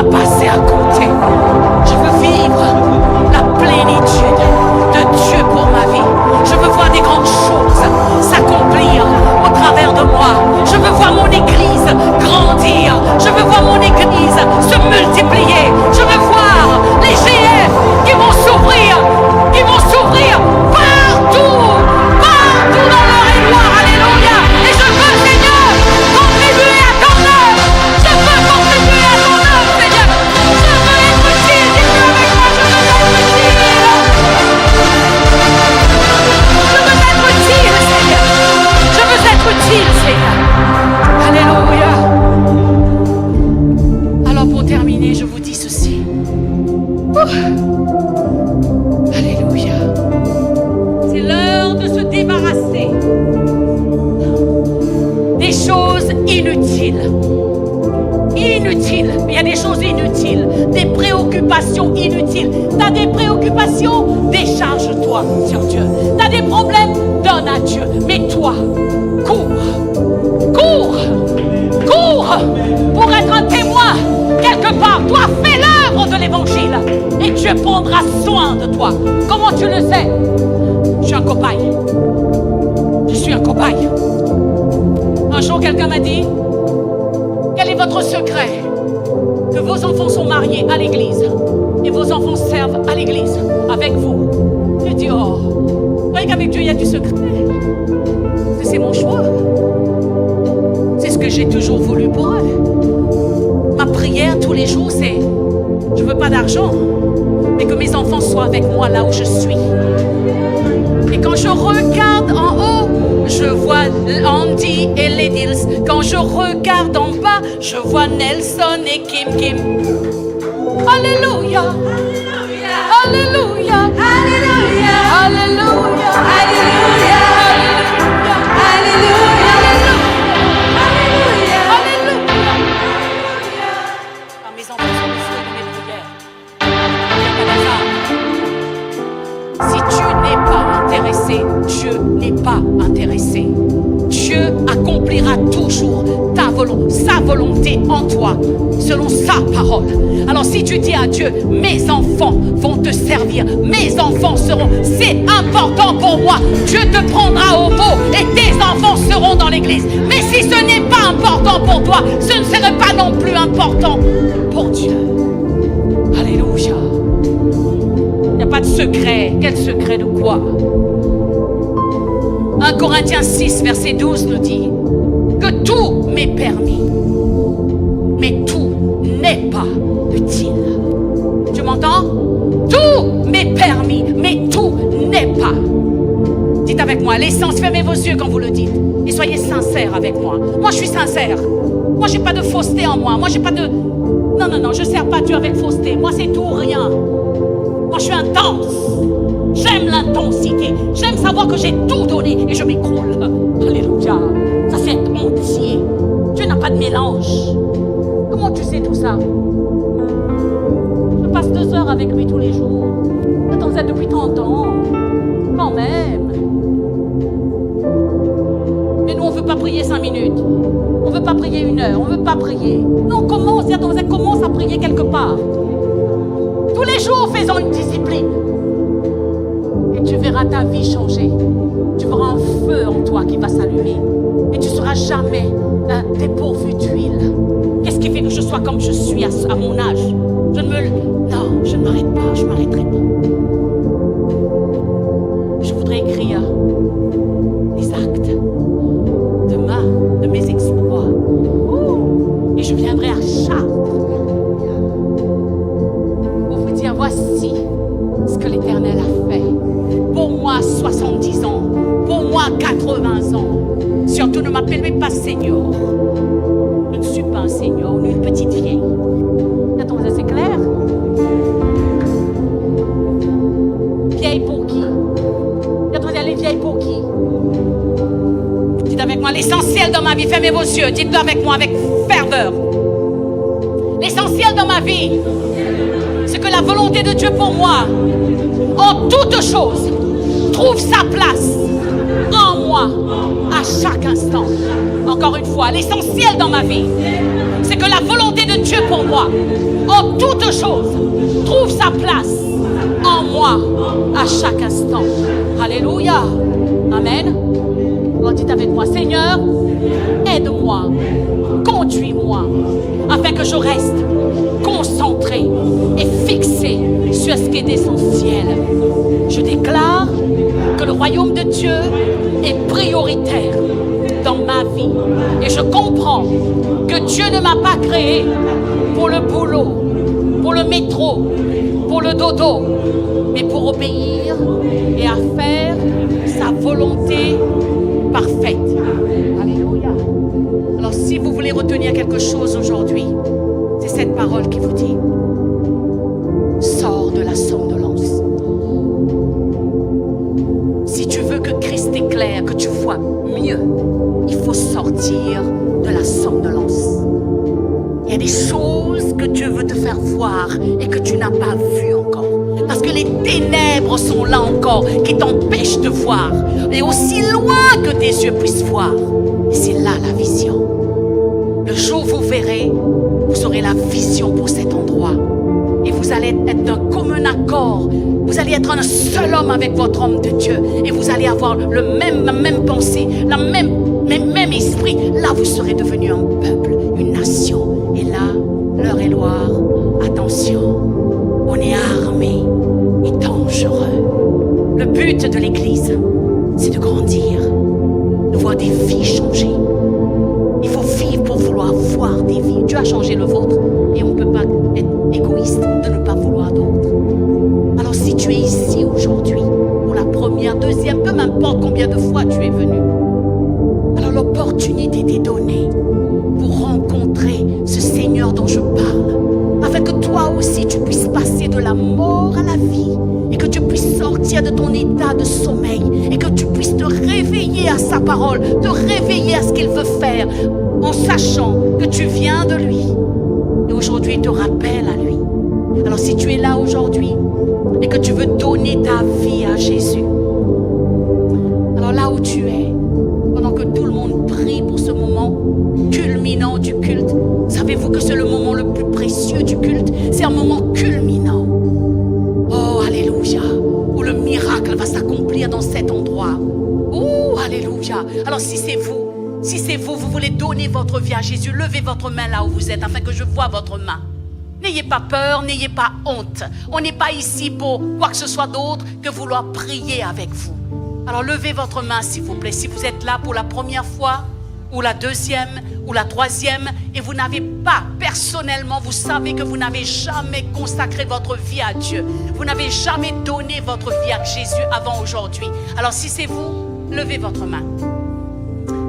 Passer à côté. Je veux vivre la plénitude de Dieu pour ma vie. Je veux voir des grandes choses s'accomplir au travers de moi. Je veux voir mon église grandir. Je veux voir mon église se multiplier. Je veux voir les GF qui vont s'ouvrir partout dans leur éloire. Alléluia. Et je veux, Seigneur, contribuer à ton œuvre. Je veux contribuer à ton œuvre, Seigneur. Je veux être utile. Dis-le avec moi, je veux être utile. Seigneur. Je veux être utile, Seigneur. Alléluia. Alors pour terminer, je vous dis ceci. Alléluia. C'est l'heure de se débarrasser des choses inutiles. Il y a des choses inutiles, des préoccupations inutiles. Tu as des préoccupations, décharge-toi sur Dieu. Tu as des problèmes, donne à Dieu. Mais toi, cours pour être un témoin quelque part. Toi, fais l'œuvre de l'évangile et Dieu prendra soin de toi. Comment tu le sais? Je suis un cobaye. Un jour, quelqu'un m'a dit: quel est votre secret? Que vos enfants sont mariés à l'église et vos enfants servent à l'église avec vous. J'ai dit: oh, vous voyez qu'avec Dieu il y a du secret. C'est mon choix. C'est ce que j'ai toujours voulu pour eux. Ma prière tous les jours, c'est: je veux pas d'argent, mais que mes enfants soient avec moi là où je suis. Et quand je regarde en haut, je vois Andy et Lady Hills. Quand je regarde en bas, je vois Nelson et Kim. Alléluia. Alléluia. Alléluia. Alléluia. Alléluia. Alléluia. Alléluia. Alléluia. Mes enfants sont le fruit de mes prières. Si tu n'es pas intéressé, Dieu n'est pas intéressé. Dieu Dieu accomplira toujours sa volonté en toi, selon sa parole. Alors si tu dis à Dieu, mes enfants vont te servir, mes enfants seront, c'est important pour moi, Dieu te prendra au mot et tes enfants seront dans l'église. Mais si ce n'est pas important pour toi, ce ne serait pas non plus important pour Dieu. Alléluia. Il n'y a pas de secret. Quel secret de quoi? 1 Corinthiens 6, verset 12 nous dit que tout m'est permis, mais tout n'est pas utile. Tu m'entends? Tout m'est permis, mais tout n'est pas. Dites avec moi, l'essence, fermez vos yeux quand vous le dites. Et soyez sincères avec moi. Moi, je suis sincère. Moi, je n'ai pas de fausseté en moi. Moi, j'ai pas de... Non, je ne sers pas Dieu avec fausseté. Moi, c'est tout ou rien. Moi, je suis intense. J'aime l'intensité. J'aime savoir que j'ai tout donné et je m'écroule. Alléluia. Ça, c'est être entier. Dieu n'a pas de mélange. Comment tu sais tout ça? Je passe 2 heures avec lui tous les jours. Attends, ça depuis 30 ans. Quand même. Mais nous, on ne veut pas prier 5 minutes. On ne veut pas prier 1 heure. On ne veut pas prier. Non, commence à prier quelque part. Tous les jours, faisons une discipline. Et tu verras ta vie changer. Tu verras un feu en toi qui va s'allumer. Et tu ne seras jamais dépourvu d'huile. Qu'est-ce qui fait que je sois comme je suis à mon âge? Non, je ne m'arrête pas. Je ne m'arrêterai pas. Je voudrais écrire les actes de mes exploits. Et je viendrai à Chartres pour vous dire, voici ce que l'Éternel a fait. Pour moi, 70 ans. Pour moi, 80 ans. Surtout, ne m'appelez pas Seigneur. Je ne suis pas un Seigneur ni une petite vieille. Attends, c'est clair? Vieille pour qui? Attends, elle est vieille pour qui? Dites avec moi, l'essentiel dans ma vie, fermez vos yeux, dites-le avec moi, avec ferveur. L'essentiel dans ma vie, c'est que la volonté de Dieu pour moi, en toutes choses, trouve sa place en moi, à chaque instant. Encore une fois, l'essentiel dans ma vie, c'est que la volonté de Dieu pour moi, en toutes choses, trouve sa place en moi, à chaque instant. Alléluia. Amen. Alors dites avec moi, Seigneur, aide-moi, conduis-moi, afin que je reste concentré et fixé sur ce qui est essentiel. Je déclare que le royaume de Dieu est prioritaire dans ma vie. Et je comprends que Dieu ne m'a pas créé pour le boulot, pour le métro, pour le dodo, mais pour obéir et à faire sa volonté parfaite. Alléluia. Alors si vous voulez retenir quelque chose aujourd'hui, c'est cette parole qui vous dit: sors de la somnolence. Si tu veux que Christ t'éclaire, que tu vois mieux, il faut sortir de la somnolence. Il y a des choses que Dieu veut te faire voir et que tu n'as pas vues encore. Parce que les ténèbres sont là encore, qui t'empêchent de voir. Et aussi loin que tes yeux puissent voir. Et c'est là la vision. Le jour où vous verrez, vous aurez la vision pour cet endroit. Et vous allez être d'un commun accord. Vous allez être un seul homme avec votre homme de Dieu. Et vous allez avoir la même pensée, le même esprit. Là, vous serez devenu un peuple, une nation. Et là, l'heure est loire. Attention, on est armé et dangereux. Le but de l'Église, c'est de grandir, de voir des vies changer. Il faut vivre pour vouloir voir des vies. Dieu a changé le vôtre et on ne peut pas être égoïste de ne pas vouloir d'autres. Alors si tu es ici aujourd'hui, pour la première, deuxième, peu m'importe combien de fois tu es venu, alors l'opportunité t'est donnée pour rencontrer ce Seigneur dont je parle, afin que toi aussi tu puisses passer de la mort à la vie et que tu puisses sortir de ton état de sommeil et que tu puisses te réveiller à sa parole, te réveiller à ce qu'il veut faire en sachant que tu viens de lui et aujourd'hui il te rappelle à lui. Alors si tu es là aujourd'hui et que tu veux donner ta vie à Jésus, alors là où tu es, pendant que tout le monde prie pour ce moment culminant du culte, savez-vous que c'est le moment le plus précieux du culte? C'est un moment culminant. Oh, alléluia, où le miracle va s'accomplir dans cet endroit. Oh, alléluia. Alors si c'est vous, vous voulez donner votre vie à Jésus, levez votre main là où vous êtes afin que je voie votre main. N'ayez pas peur, n'ayez pas honte. On n'est pas ici pour quoi que ce soit d'autre que vouloir prier avec vous. Alors levez votre main s'il vous plaît. Si vous êtes là pour la première fois, ou la deuxième, ou la troisième, et vous n'avez pas, personnellement, vous savez que vous n'avez jamais consacré votre vie à Dieu. Vous n'avez jamais donné votre vie à Jésus avant aujourd'hui. Alors si c'est vous, levez votre main.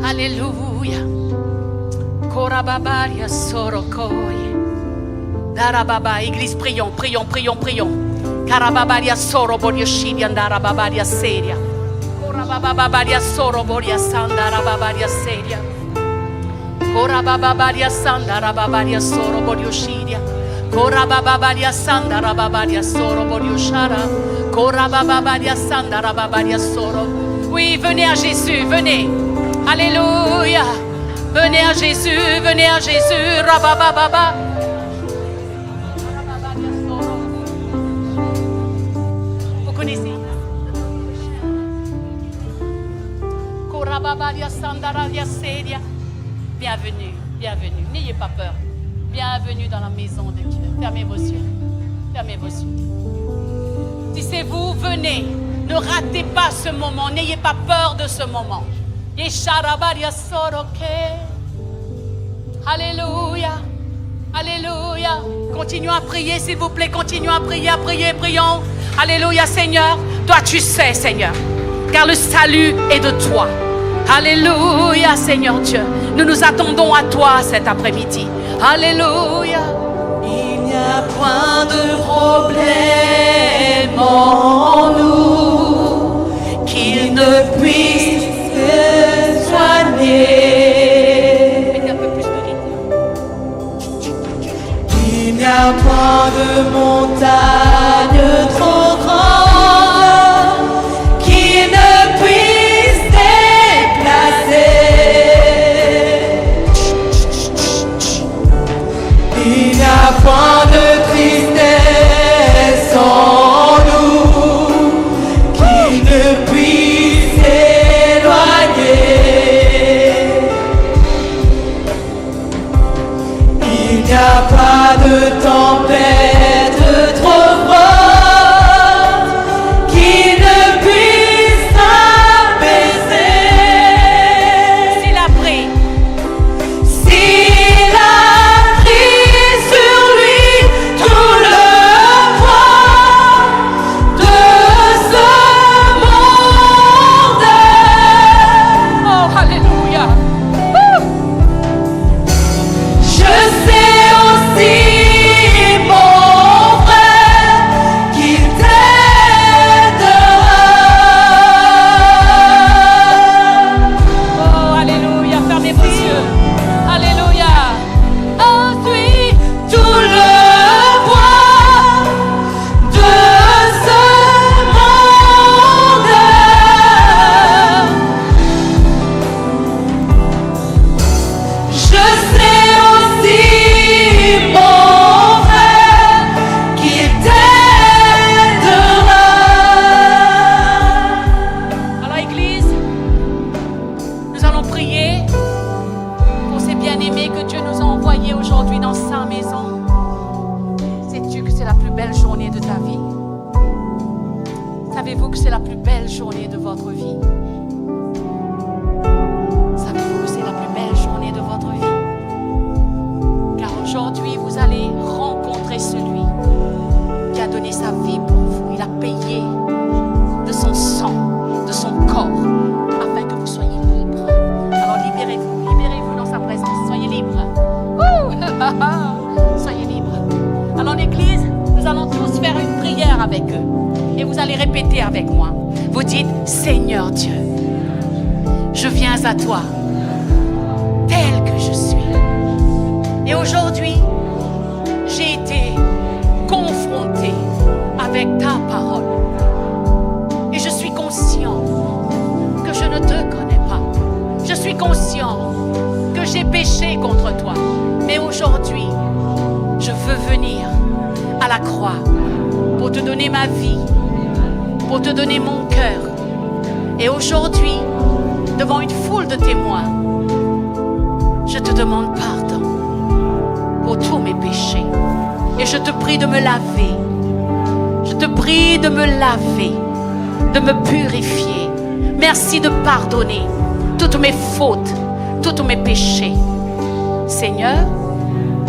Alléluia. Korababaria sorokoye. Darababa, Église, prions. Karababaria soroboria shidia darababaria seria. Korababaria soroboria sandarababaria seria. Korababaria sandarababaria soroboria shidia. Korababaria sandarababaria soroboria shara. Korababaria sandarababaria soro. Oui, venez à Jésus, venez. Alléluia. Venez à Jésus, Rabababa. Vous connaissez? Korababaria sandararia seria. Bienvenue. N'ayez pas peur. Bienvenue dans la maison de Dieu. Fermez vos yeux. Si c'est vous, venez. Ne ratez pas ce moment. N'ayez pas peur de ce moment. Alléluia. Continuons à prier, s'il vous plaît. Continuons à prier, prions. Alléluia, Seigneur. Toi, tu sais, Seigneur. Car le salut est de toi. Alléluia, Seigneur Dieu. Nous nous attendons à toi cet après-midi. Alléluia. Il n'y a point de problème en nous qu'il ne puisse soigner. Mettez un peu plus de rythme. Il n'y a point de montagne trop grande qui ne puisse déplacer. Il n'y a point de tristesse en nous qui ne puisse éloigner. Il n'y a pas de tempête trop forte qui ne puisse apaiser. S'il a pris. S'il a pris sur lui tout le poids de ce monde. Oh, alléluia. Je sais aussi, mon frère, qu'il t'aidera. Oh, alléluia. Fermez vos yeux. Alléluia. Ensuite, Tout le poids de ce monde. Je sais aussi, mon frère, qu'il t'aidera. alors, Église, nous allons prier pour ces bien-aimés que Dieu nous a envoyés aujourd'hui dans sa maison. Sais-tu que c'est la plus belle journée de ta vie? Savez-vous que c'est la plus belle journée de votre vie? Savez-vous que c'est la plus belle journée de votre vie? Car aujourd'hui, vous allez rencontrer celui qui a donné sa vie pour vous. Il a payé de son sang, de son corps, afin que vous soyez libres. Alors libérez-vous dans sa présence. Soyez libres. Ouh! Soyez libres. Alors l'église, nous allons tous faire une prière avec eux. Et vous allez répéter avec moi. Vous dites, Seigneur Dieu, je viens à toi, tel que je suis. Et aujourd'hui, j'ai été confronté avec ta parole. Et je suis conscient que je ne te connais pas. te donner ma vie, pour te donner mon cœur. Et aujourd'hui, devant une foule de témoins, je te demande pardon pour tous mes péchés. Et je te prie de me laver. Je te prie de me laver, de me purifier. Merci de pardonner toutes mes fautes, tous mes péchés. Seigneur,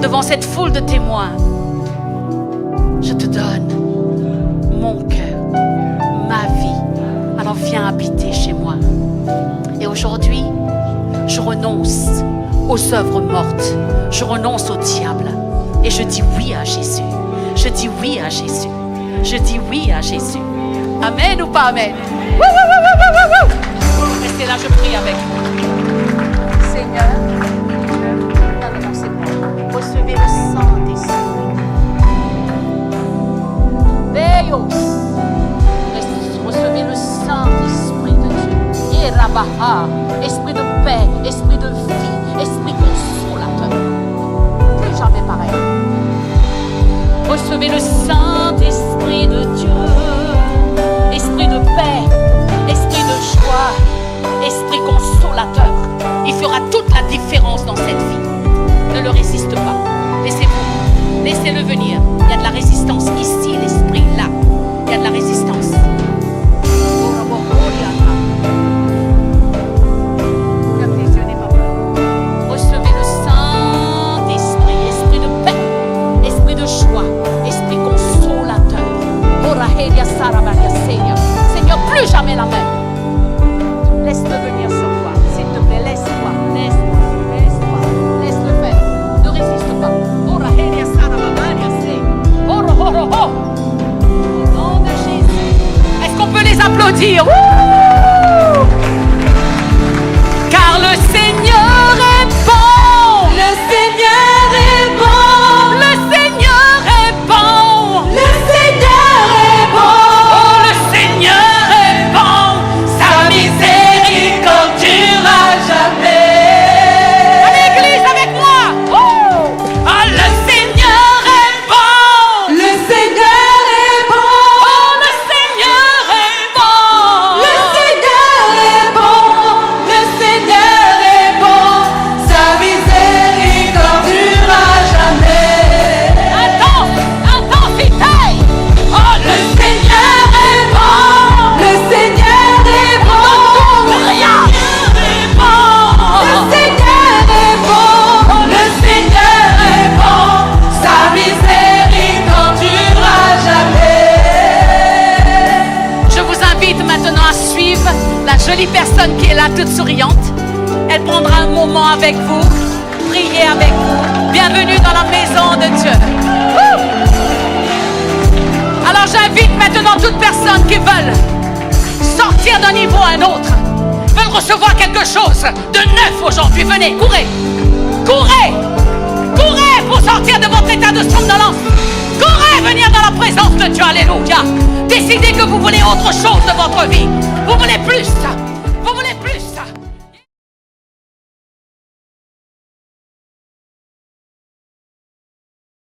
devant cette foule de témoins, je te donne mon cœur, ma vie. Alors viens habiter chez moi. Et aujourd'hui, je renonce aux œuvres mortes. Je renonce au diable. Et je dis oui à Jésus. Je dis oui à Jésus. Je dis oui à Jésus. Amen ou pas amen? Restez là, je prie avec vous. Seigneur, non, c'est bon. Recevez le Saint-Esprit. Veillons. Recevez le Saint-Esprit de Dieu. Yerabaha. Esprit de paix, esprit de vie, esprit consolateur. Plus jamais pareil. Recevez le Saint-Esprit de Dieu. Esprit de paix, esprit de joie, esprit consolateur. Il fera toute la différence dans cette vie. Ne le résiste pas. Laissez-vous, laissez-le venir. Il y a de la résistance ici, l'esprit là. Il y a de la résistance. Recevez le Saint-Esprit, esprit de paix, esprit de joie, esprit consolateur. Seigneur, plus jamais la même. Laisse-le venir sur toi, s'il te plaît, laisse-toi, laisse-le faire. Ne résiste pas. Au nom de Jésus. Est-ce qu'on peut les applaudir? Wouh! Car le Seigneur est bon. Le Seigneur est bon. Le Seigneur est bon. Le Seigneur est bon. Oh, le Seigneur est bon. Sa miséricorde durera jamais. À l'église avec moi. Oh, ah, le Seigneur est bon. Le Seigneur est bon. Oh, le Seigneur est bon. Le Seigneur est bon. Le Seigneur est bon. Sa miséricorde durera jamais. Intensité. Oh, le Seigneur est bon. Le Seigneur est bon. Rien est bon. Le Seigneur est bon. Le Seigneur est bon. Sa miséricorde durera jamais. Je vous invite maintenant à suivre la jolie personne qui est là, toute souriante. Elle prendra un moment avec vous, prier avec vous. Bienvenue dans la maison de Dieu. Wouh! Alors j'invite maintenant toute personne qui veulent sortir d'un niveau à un autre, veulent recevoir quelque chose de neuf aujourd'hui. Venez, courez, courez, courez pour sortir de votre état de somnolence. Courez venir dans la présence de Dieu. Alléluia. Décidez que vous voulez autre chose de votre